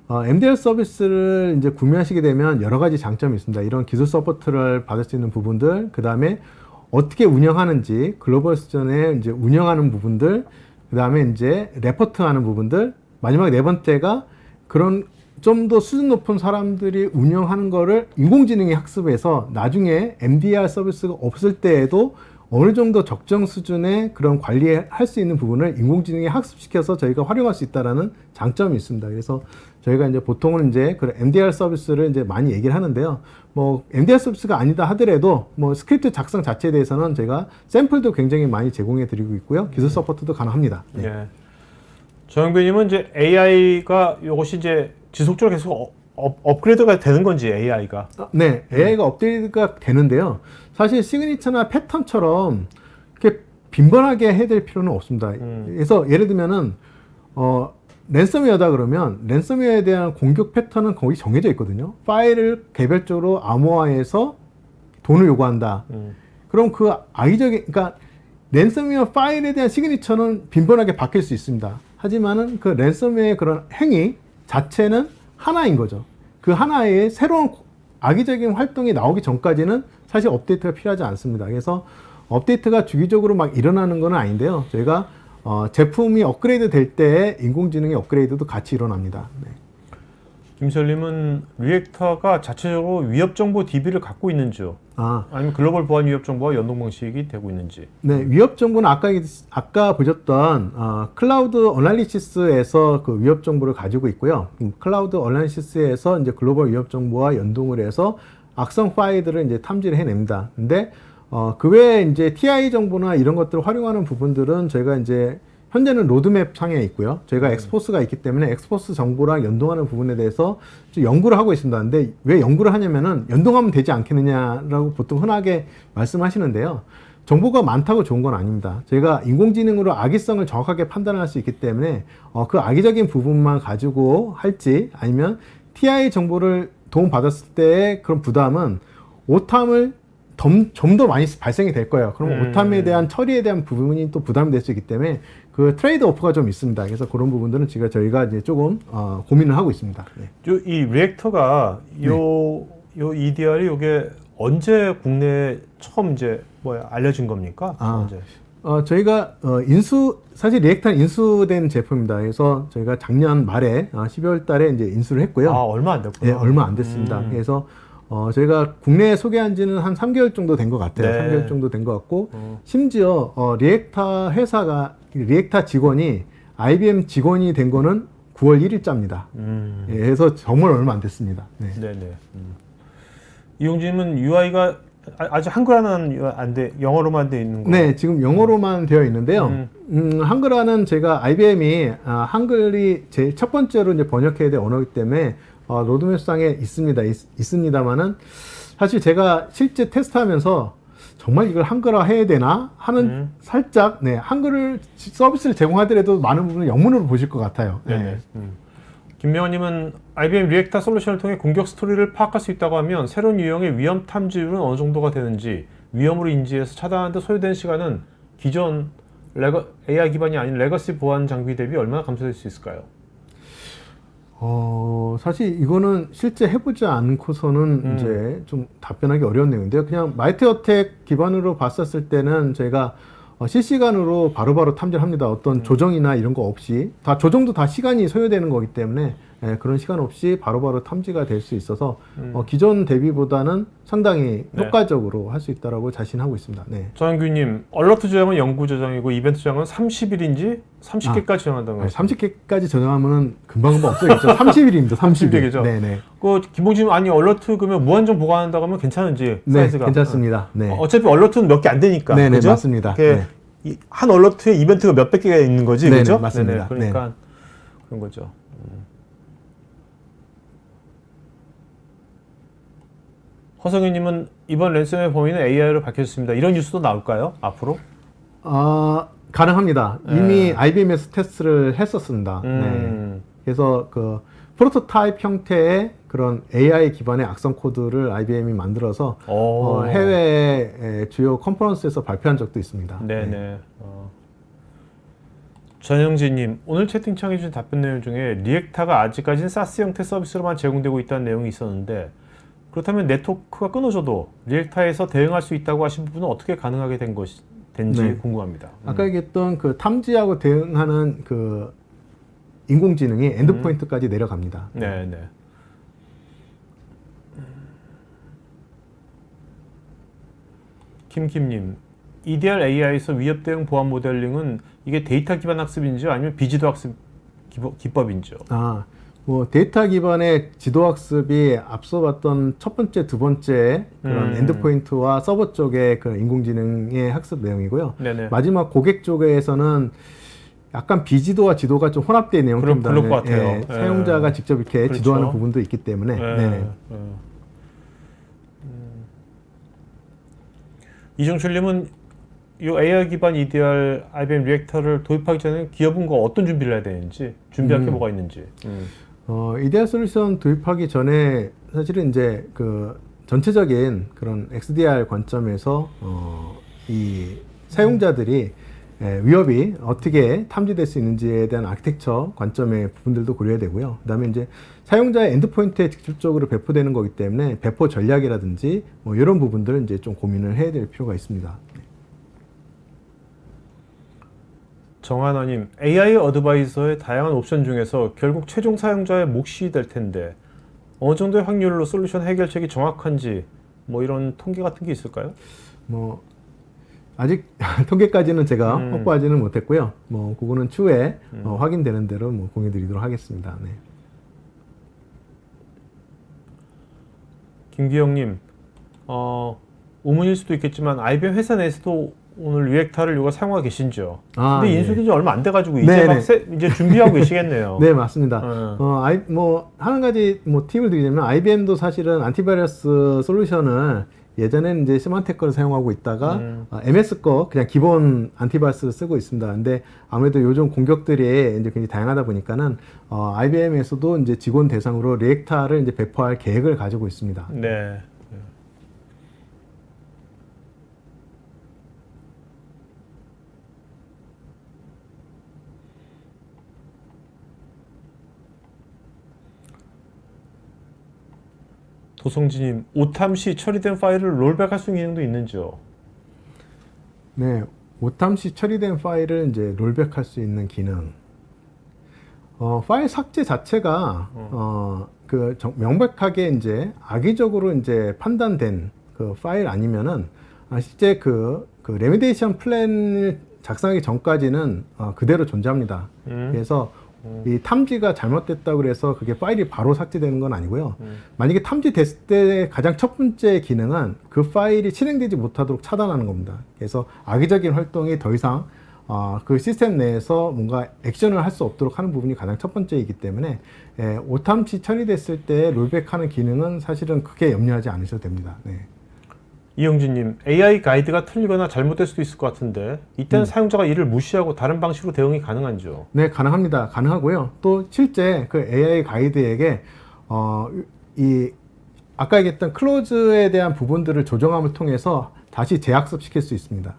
MDR 서비스를 이제 구매하시게 되면 여러 가지 장점이 있습니다. 이런 기술 서포트를 받을 수 있는 부분들, 그 다음에 어떻게 운영하는지, 글로벌 수준에 이제 운영하는 부분들, 그 다음에 이제 레포트하는 부분들, 마지막 네 번째가 그런 좀 더 수준 높은 사람들이 운영하는 거를 인공지능이 학습해서 나중에 MDR 서비스가 없을 때에도 어느 정도 적정 수준의 그런 관리할 수 있는 부분을 인공지능이 학습시켜서 저희가 활용할 수 있다라는 장점이 있습니다. 그래서 저희가 이제 보통은 이제 그 MDR 서비스를 이제 많이 얘기를 하는데요. 뭐 MDR 서비스가 아니다 하더라도 뭐 스크립트 작성 자체에 대해서는 저희가 샘플도 굉장히 많이 제공해 드리고 있고요. 기술 서포트도 가능합니다. 네. 예. 정영배님은 이제 AI가 이것이 이제 지속적으로 계속 업그레이드가 되는 건지 AI가. 네, AI가 업데이트가 되는데요. 사실 시그니처나 패턴처럼 이렇게 빈번하게 해야 될 필요는 없습니다. 그래서 예를 들면은 랜섬웨어다 그러면 랜섬웨어에 대한 공격 패턴은 거의 정해져 있거든요. 파일을 개별적으로 암호화해서 돈을 요구한다. 그럼 그 악의적인, 그러니까 랜섬웨어 파일에 대한 시그니처는 빈번하게 바뀔 수 있습니다. 하지만은 그 랜섬웨어의 그런 행위 자체는 하나인 거죠. 그 하나의 새로운 악의적인 활동이 나오기 전까지는 사실 업데이트가 필요하지 않습니다. 그래서 업데이트가 주기적으로 막 일어나는 건 아닌데요. 저희가 제품이 업그레이드 될 때 인공지능의 업그레이드도 같이 일어납니다. 네. 김설님은 리액터가 자체적으로 위협 정보 DB를 갖고 있는지요? 아니면 글로벌 보안 위협 정보와 연동 방식이 되고 있는지? 네, 위협 정보는 아까 보셨던 클라우드 어널리시스에서 그 위협 정보를 가지고 있고요. 클라우드 어널리시스에서 이제 글로벌 위협 정보와 연동을 해서 악성 파일들을 이제 탐지를 해냅니다. 근데 그 외에 이제 TI 정보나 이런 것들을 활용하는 부분들은 저희가 이제 현재는 로드맵 상에 있고요. 저희가 엑스포스가 있기 때문에 엑스포스 정보랑 연동하는 부분에 대해서 좀 연구를 하고 있습니다. 근데 왜 연구를 하냐면은 연동하면 되지 않겠느냐라고 보통 흔하게 말씀하시는데요. 정보가 많다고 좋은 건 아닙니다. 저희가 인공지능으로 악의성을 정확하게 판단할 수 있기 때문에 그 악의적인 부분만 가지고 할지 아니면 TI 정보를 도움받았을 때의 그런 부담은 오탐을 좀 더 많이 발생이 될 거예요. 그럼 오탐에 대한 처리에 대한 부분이 또 부담이 될 수 있기 때문에 그 트레이드 오프가 좀 있습니다. 그래서 그런 부분들은 지금 저희가 이제 조금 고민을 하고 있습니다. 네. 이 리액터가 요 EDR이 요게 언제 국내에 처음 이제 알려진 겁니까? 언제? 저희가 사실 리액터는 인수된 제품입니다. 그래서 저희가 작년 말에 12월 달에 이제 인수를 했고요. 얼마 안 됐구나. 네, 얼마 안 됐습니다. 그래서 저희가 국내에 소개한 지는 한 3개월 정도 된 것 같아요. 네. 3개월 정도 된 것 같고, 심지어 리액터 직원이 IBM 직원이 된 거는 9월 1일자입니다. 예, 그래서 정말 얼마 안 됐습니다. 네. 네네. 이용진님은 UI가 아직 한글화는 안 돼, 영어로만 돼 있는 거. 네, 지금 영어로만 되어 있는데요. 한글화는 제가 IBM이 한글이 제 첫 번째로 이제 번역해야 될 언어이기 때문에 로드맵상에 있습니다만은 사실 제가 실제 테스트하면서 정말 이걸 한글화 해야 되나 하는 살짝 한글을 서비스를 제공하더라도 많은 부분을 영문으로 보실 것 같아요. 네네. 김명환님은 IBM 리액터 솔루션을 통해 공격 스토리를 파악할 수 있다고 하면 새로운 유형의 위험 탐지율은 어느 정도가 되는지, 위험으로 인지해서 차단하는 데 소요되는 시간은 기존 AI 기반이 아닌 레거시 보안 장비 대비 얼마나 감소될 수 있을까요? 사실 이거는 실제 해보지 않고서는 이제 좀 답변하기 어려운 내용인데요. 그냥 마이트어택 기반으로 봤었을 때는 저희가 실시간으로 바로바로 탐지를 합니다. 어떤 조정이나 이런 거 없이 조정도 다 시간이 소요되는 거기 때문에 그런 시간 없이 바로바로 탐지가 될 수 있어서 기존 대비보다는 상당히 효과적으로 할 수 있다라고 자신하고 있습니다. 네. 정한규님, 얼러트 저장은 영구 저장이고 이벤트 저장은 30일인지 30개까지 저장한다는 거예요. 30개까지 저장하면은 금방 없어지겠죠. 30일입니다. 30일. 네네. 김봉진님, 아니 얼러트 그러면 무한정 보관한다고 하면 괜찮은지 사이즈가? 괜찮습니다. 네. 어차피 얼러트는 몇 개 안 되니까. 네네, 그죠? 맞습니다. 한 얼러트에 이벤트가 몇백 개가 있는 거지, 네네, 그죠? 맞습니다. 그러니까 그런 거죠. 허성현님은 이번 랜섬의 범인은 AI로 밝혀졌습니다. 이런 뉴스도 나올까요? 앞으로? 가능합니다. 이미 IBM에서 테스트를 했었습니다. 네. 그래서 그 프로토타입 형태의 그런 AI 기반의 악성 코드를 IBM이 만들어서 해외 주요 컨퍼런스에서 발표한 적도 있습니다. 네네. 전영진님, 오늘 채팅창에 주신 답변 내용 중에 리액타가 아직까지는 사스 형태 서비스로만 제공되고 있다는 내용이 있었는데, 그렇다면 네트워크가 끊어져도 리액타에서 대응할 수 있다고 하신 부분은 어떻게 가능하게 된지 궁금합니다. 아까 얘기했던 그 탐지하고 대응하는 그 인공지능이 엔드포인트까지 내려갑니다. 네네. 김김님, EDR AI에서 위협 대응 보안 모델링은 이게 데이터 기반 학습인지요, 아니면 비지도 학습 기법인지요? 데이터 기반의 지도학습이 앞서 봤던 첫 번째, 두 번째 그런 엔드포인트와 서버 쪽의 그 인공지능의 학습 내용이고요. 네네. 마지막 고객 쪽에서는 약간 비지도와 지도가 좀 혼합된 내용입니다. 그럴 것 같아요. 사용자가 직접 이렇게 그렇죠. 지도하는 부분도 있기 때문에. 이종철님은 이 AI 기반 EDR IBM 리액터를 도입하기 전에 기업은 어떤 준비를 해야 되는지, 준비할 게 뭐가 있는지. EDR 솔루션 도입하기 전에 사실은 이제 그 전체적인 그런 XDR 관점에서 이 사용자들이 위협이 어떻게 탐지될 수 있는지에 대한 아키텍처 관점의 부분들도 고려해야 되고요. 그다음에 이제 사용자의 엔드포인트에 직접적으로 배포되는 거기 때문에 배포 전략이라든지 이런 부분들을 이제 좀 고민을 해야 될 필요가 있습니다. 정한아님, AI 어드바이저의 다양한 옵션 중에서 결국 최종 사용자의 몫이 될 텐데 어느 정도의 확률로 솔루션 해결책이 정확한지 이런 통계 같은 게 있을까요? 아직 통계까지는 제가 확보하지는 못했고요. 그거는 추후에 확인되는 대로 공유드리도록 하겠습니다. 네. 김기영님, 의문일 수도 있겠지만 IBM 회사 내에서도 오늘 리액터를 이거 사용하고 계신지요? 근데 인수된 지 얼마 안 돼가지고 이제 준비하고 계시겠네요. 네, 맞습니다. 한 가지 팁을 드리자면 IBM도 사실은 안티바이러스 솔루션을 예전에는 이제 시만텍 거를 사용하고 있다가 MS 거 그냥 기본 안티바이러스를 쓰고 있습니다. 근데 아무래도 요즘 공격들이 이제 굉장히 다양하다 보니까는 IBM에서도 이제 직원 대상으로 리액터를 이제 배포할 계획을 가지고 있습니다. 네. 도성진님, 오탐 시 처리된 파일을 롤백할 수 있는 기능도 있는지요? 네, 오탐 시 처리된 파일을 이제 롤백할 수 있는 기능. 파일 삭제 자체가 명백하게 이제 악의적으로 이제 판단된 그 파일 아니면은 실제 그 레미디에이션 플랜을 작성하기 전까지는 그대로 존재합니다. 그래서 이 탐지가 잘못됐다고 그래서 그게 파일이 바로 삭제되는 건 아니고요. 만약에 탐지됐을 때 가장 첫 번째 기능은 그 파일이 실행되지 못하도록 차단하는 겁니다. 그래서 악의적인 활동이 더 이상 그 시스템 내에서 뭔가 액션을 할 수 없도록 하는 부분이 가장 첫 번째이기 때문에 오탐시 처리됐을 때 롤백하는 기능은 사실은 크게 염려하지 않으셔도 됩니다. 네. 이영진님, AI 가이드가 틀리거나 잘못될 수도 있을 것 같은데 이때는 사용자가 이를 무시하고 다른 방식으로 대응이 가능한지요? 네, 가능합니다. 가능하고요. 또 실제 그 AI 가이드에게 아까 얘기했던 클로즈에 대한 부분들을 조정함을 통해서 다시 재학습시킬 수 있습니다.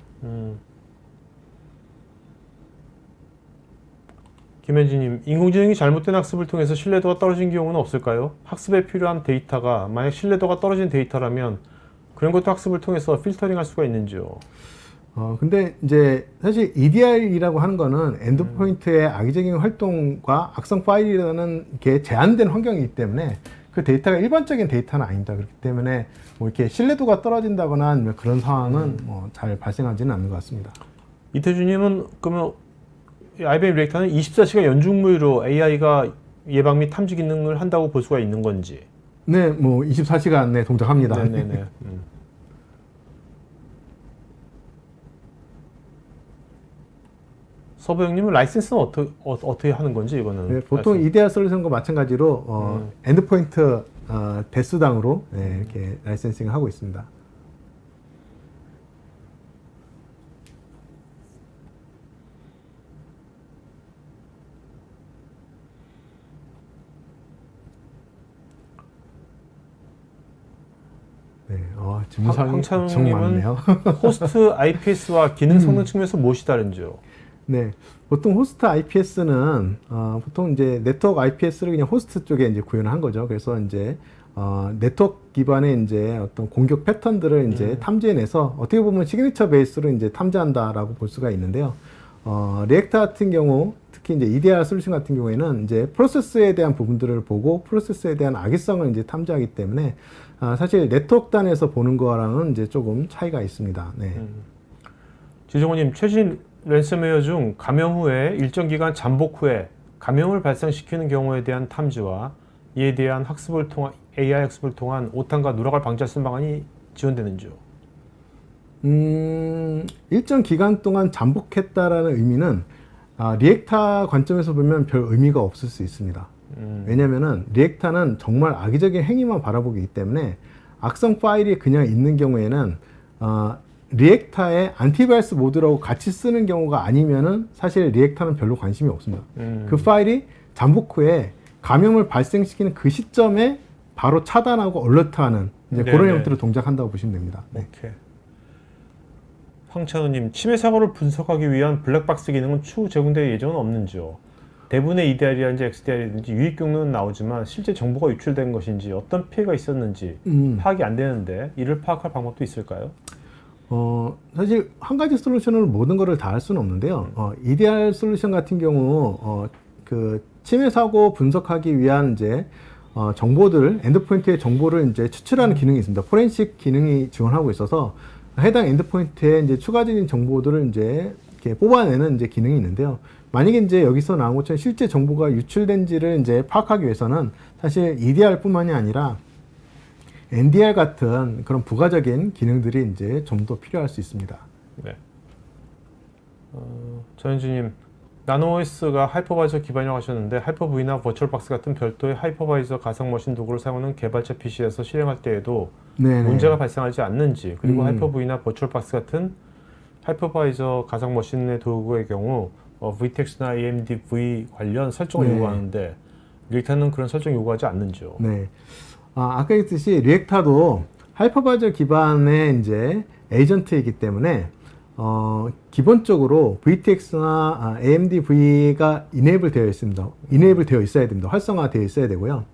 김현진님, 인공지능이 잘못된 학습을 통해서 신뢰도가 떨어진 경우는 없을까요? 학습에 필요한 데이터가 만약 신뢰도가 떨어진 데이터라면 그런 것도 학습을 통해서 필터링할 수가 있는지요? 근데 이제 사실 EDR이라고 하는 거는 엔드포인트의 악의적인 활동과 악성 파일이라는 게 제한된 환경이기 때문에 그 데이터가 일반적인 데이터는 아닙니다. 그렇기 때문에 뭐 이렇게 신뢰도가 떨어진다거나 아니면 그런 상황은 잘 발생하지는 않는 것 같습니다. 이태주님은 그러면 IBM 리액터는 24시간 연중무휴로 AI가 예방 및 탐지 기능을 한다고 볼 수가 있는 건지? 네, 뭐 24시간 내 동작합니다. 네네네. 서부영님은 라이센스는 어떻게 하는 건지 이거는? 네, 보통 EDR 솔루션과 마찬가지로 엔드포인트 대수당으로 이렇게 라이센싱을 하고 있습니다. 네, 질문사항이 엄청 많네요. 호스트 IPS와 기능 성능 측면에서 무엇이 다른지요? 네, 보통 호스트 IPS는 보통 이제 네트워크 IPS를 그냥 호스트 쪽에 이제 구현을 한 거죠. 그래서 이제 네트워크 기반의 이제 어떤 공격 패턴들을 이제 탐지해내서 어떻게 보면 시그니처 베이스로 이제 탐지한다라고 볼 수가 있는데요. 리액터 같은 경우 특히 이제 EDR 솔루션 같은 경우에는 이제 프로세스에 대한 부분들을 보고 프로세스에 대한 악의성을 이제 탐지하기 때문에 사실 네트워크 단에서 보는 거랑은 이제 조금 차이가 있습니다. 네. 지정호님, 최신 랜섬웨어 중 감염 후에 일정 기간 잠복 후에 감염을 발생시키는 경우에 대한 탐지와 이에 대한 AI 학습을 통한 오탄과 누락을 방지할 수 있는 방안이 지원되는지요? 일정 기간 동안 잠복했다라는 의미는 리액터 관점에서 보면 별 의미가 없을 수 있습니다. 왜냐면은 리액터는 정말 악의적인 행위만 바라보기 때문에 악성 파일이 그냥 있는 경우에는 리액터의 안티바이러스 모드라고 같이 쓰는 경우가 아니면은 사실 리액터는 별로 관심이 없습니다. 그 파일이 잠복 후에 감염을 발생시키는 그 시점에 바로 차단하고 얼러트하는 이제 그런 형태로 동작한다고 보시면 됩니다. 네. 오케이. 황찬호님, 침해 사고를 분석하기 위한 블랙박스 기능은 추후 제공될 예정은 없는지요? 대부분의 EDR이든지 XDR이든지 유입 경로는 나오지만 실제 정보가 유출된 것인지 어떤 피해가 있었는지 파악이 안 되는데 이를 파악할 방법도 있을까요? 사실 한 가지 솔루션으로 모든 것을 다 할 수는 없는데요. EDR 솔루션 같은 경우 그 침해 사고 분석하기 위한 이제 정보들 엔드포인트의 정보를 이제 추출하는 기능이 있습니다. 포렌식 기능이 지원하고 있어서 해당 엔드포인트에 이제 추가적인 정보들을 이제 이렇게 뽑아내는 이제 기능이 있는데요. 만약에 이제 여기서 나온 것처럼 실제 정보가 유출된지를 이제 파악하기 위해서는 사실 EDR뿐만이 아니라 NDR 같은 그런 부가적인 기능들이 이제 좀 더 필요할 수 있습니다. 네. 전현주님, 나노OS가 하이퍼바이저 기반이라고 하셨는데 하이퍼V나 버추얼박스 같은 별도의 하이퍼바이저 가상 머신 도구를 사용하는 개발자 PC에서 실행할 때에도 문제가 발생하지 않는지, 그리고 하이퍼V나 버추얼박스 같은 하이퍼바이저 가상 머신의 도구의 경우 VTX나 AMD V 관련 설정을 요구하는데 리액터는 그런 설정 요구하지 않는지요? 네. 아까 했듯이 리액터도 하이퍼바이저 기반의 이제 에이전트이기 때문에 기본적으로 VTX나 AMD V가 이네이블 되어 있습니다. 이네이블 되어 있어야 됩니다. 활성화되어 있어야 되고요.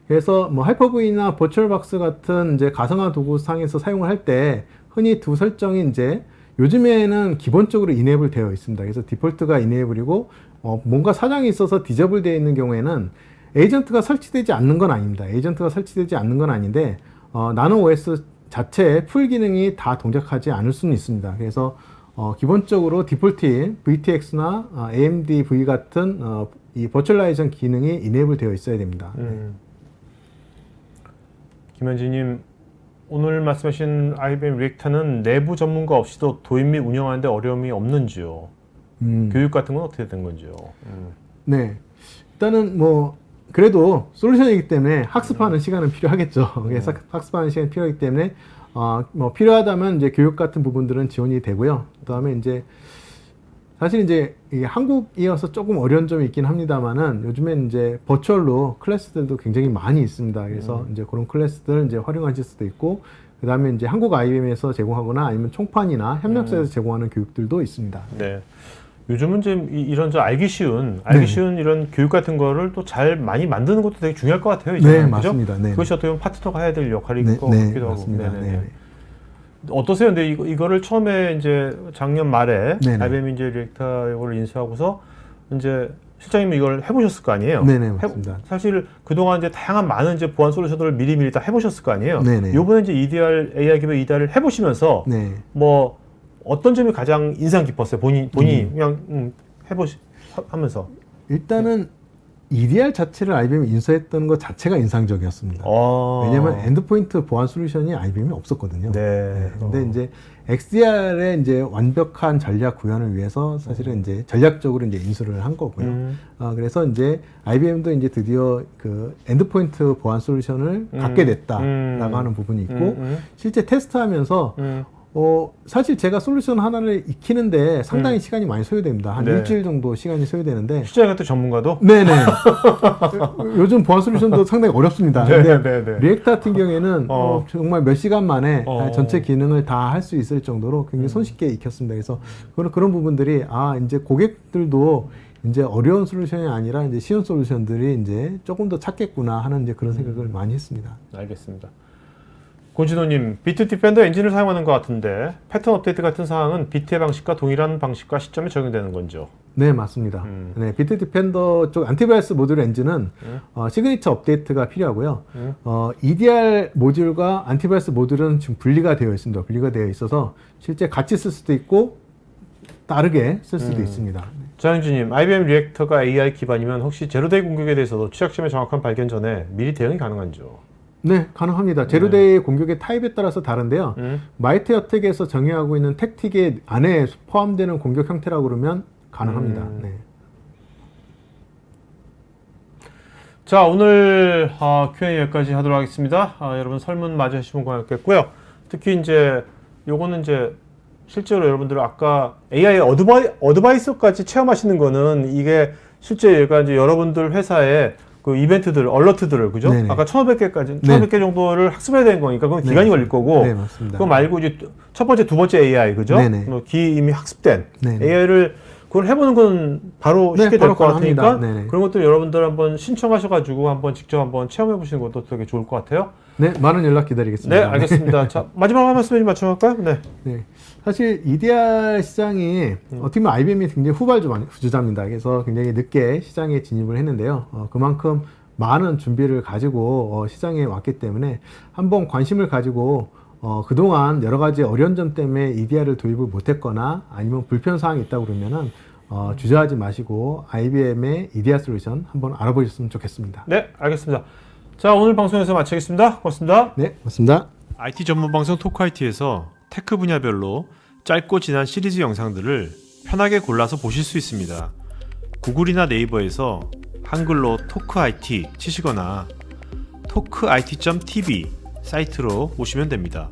그래서 뭐 하이퍼V나 버추얼박스 같은 이제 가상화 도구상에서 사용을 할 때 흔히 두 설정이 이제 요즘에는 기본적으로 이네이블 되어 있습니다. 그래서 디폴트가 이네이블이고 뭔가 사정이 있어서 디저블 되어 있는 경우에는 에이전트가 설치되지 않는 건 아닙니다. 에이전트가 설치되지 않는 건 아닌데 나노 OS 자체의 풀 기능이 다 동작하지 않을 수는 있습니다. 그래서 기본적으로 디폴트인 VTX나 AMD V 같은 이 버추얼라이제이션 기능이 이네이블 되어 있어야 됩니다. 김현진님, 오늘 말씀하신 IBM 리액터는 내부 전문가 없이도 도입 및 운영하는데 어려움이 없는지요? 교육 같은 건 어떻게 된 건지요? 네, 일단은 뭐 그래도 솔루션이기 때문에 학습하는 시간은 필요하겠죠. 그래서 학습하는 시간이 필요하기 때문에 뭐 필요하다면 이제 교육 같은 부분들은 지원이 되고요. 그다음에 이제 사실 이제 이게 한국이어서 조금 어려운 점이 있긴 합니다만은 요즘엔 이제 버추얼로 클래스들도 굉장히 많이 있습니다. 그래서 이제 그런 클래스들 이제 활용하실 수도 있고, 그 다음에 이제 한국 IBM에서 제공하거나 아니면 총판이나 협력사에서 제공하는 교육들도 있습니다. 네. 요즘은 좀 이런 알기 쉬운 이런 교육 같은 거를 또 잘 많이 만드는 것도 되게 중요할 것 같아요. 이제. 네, 그죠? 맞습니다. 네. 그것이 어떻게 보면 파트너가 해야 될 역할인 네, 것 네, 같기도 맞습니다. 하고. 네네네. 네. 어떠세요? 근데 이거를 처음에 이제 작년 말에 네네. IBM 이제 리액터 이걸 인수하고서 이제 실장님이 이걸 해보셨을 거 아니에요? 네네, 맞습니다. 사실 그동안 이제 다양한 많은 이제 보안 솔루션들을 미리미리 다 해보셨을 거 아니에요? 네네. 요번에 이제 EDR, AI 기반 EDR을 해보시면서 네. 뭐 어떤 점이 가장 인상 깊었어요? 본인이 그냥 하면서. 일단은 EDR 자체를 IBM이 인수했던 것 자체가 인상적이었습니다. 왜냐면 엔드포인트 보안 솔루션이 IBM이 없었거든요. 네. 근데 이제 XDR의 이제 완벽한 전략 구현을 위해서 사실은 이제 전략적으로 이제 인수를 한 거고요. 그래서 이제 IBM도 이제 드디어 그 엔드포인트 보안 솔루션을 갖게 됐다라고 하는 부분이 있고, 실제 테스트하면서 사실 제가 솔루션 하나를 익히는데 상당히 시간이 많이 소요됩니다. 한 네. 일주일 정도 시간이 소요되는데. 실장 같은 전문가도? 네네. 요즘 보안 솔루션도 상당히 어렵습니다. 근데 네. 리액터 같은 경우에는 정말 몇 시간 만에 전체 기능을 다 할 수 있을 정도로 굉장히 손쉽게 익혔습니다. 그래서 그런 부분들이 이제 고객들도 이제 어려운 솔루션이 아니라 이제 쉬운 솔루션들이 이제 조금 더 찾겠구나 하는 이제 그런 생각을 많이 했습니다. 알겠습니다. 고진호님, 비트 디펜더 엔진을 사용하는 것 같은데 패턴 업데이트 같은 사항은 비트의 방식과 동일한 방식과 시점에 적용되는 건죠? 네, 맞습니다. 네, 비트 디펜더 쪽 안티바이러스 모듈 엔진은 시그니처 업데이트가 필요하고요. EDR 모듈과 안티바이러스 모듈은 지금 분리가 되어 있습니다. 분리가 되어 있어서 실제 같이 쓸 수도 있고 다르게 쓸 수도 있습니다. 장현주님, IBM 리액터가 AI 기반이면 혹시 제로데이 공격에 대해서도 취약점의 정확한 발견 전에 미리 대응이 가능한지요? 네, 가능합니다. 제로데이 공격의 타입에 따라서 다른데요. 마이트 어택에서 정의하고 있는 택틱의 안에 포함되는 공격 형태라고 그러면 가능합니다. 네. 자, 오늘 Q&A 여기까지 하도록 하겠습니다. 여러분 설문 맞이하시면 고맙겠고요. 특히 이제 요거는 이제 실제로 여러분들 아까 AI 어드바이서까지 체험하시는 거는 이게 실제 얘가 이제 여러분들 회사에 그 이벤트들, 얼러트들을, 그죠? 네네. 아까 1500개까지, 네. 1500개 정도를 학습해야 되는 거니까 그건 기간이 걸릴 거고. 네, 맞습니다. 그거 말고 이제 첫 번째, 두 번째 AI, 그죠? 네네. 뭐 이미 학습된 네네. AI를 그걸 해보는 건 바로 네, 쉽게 될 바로 것 같으니까 가능합니다. 네네. 그런 것들 여러분들 한번 신청하셔가지고 한번 직접 한번 체험해 보시는 것도 되게 좋을 것 같아요. 네, 많은 연락 기다리겠습니다. 네, 알겠습니다. 자, 마지막 한 말씀 좀 맞춰볼까요? 네. 네. 사실 EDR 시장이 어떻게 보면 IBM이 굉장히 후발주자입니다. 그래서 굉장히 늦게 시장에 진입을 했는데요. 그만큼 많은 준비를 가지고 시장에 왔기 때문에 한번 관심을 가지고 그동안 여러 가지 어려운 점 때문에 EDR을 도입을 못했거나 아니면 불편사항이 있다고 그러면은 주저하지 마시고 IBM의 EDR 솔루션 한번 알아보셨으면 좋겠습니다. 네, 알겠습니다. 자, 오늘 방송에서 마치겠습니다. 고맙습니다. 네, 고맙습니다. IT 전문 방송 토크IT에서 테크 분야별로 짧고 진한 시리즈 영상들을 편하게 골라서 보실 수 있습니다. 구글이나 네이버에서 한글로 토크IT 치시거나 토크IT.tv 사이트로 오시면 됩니다.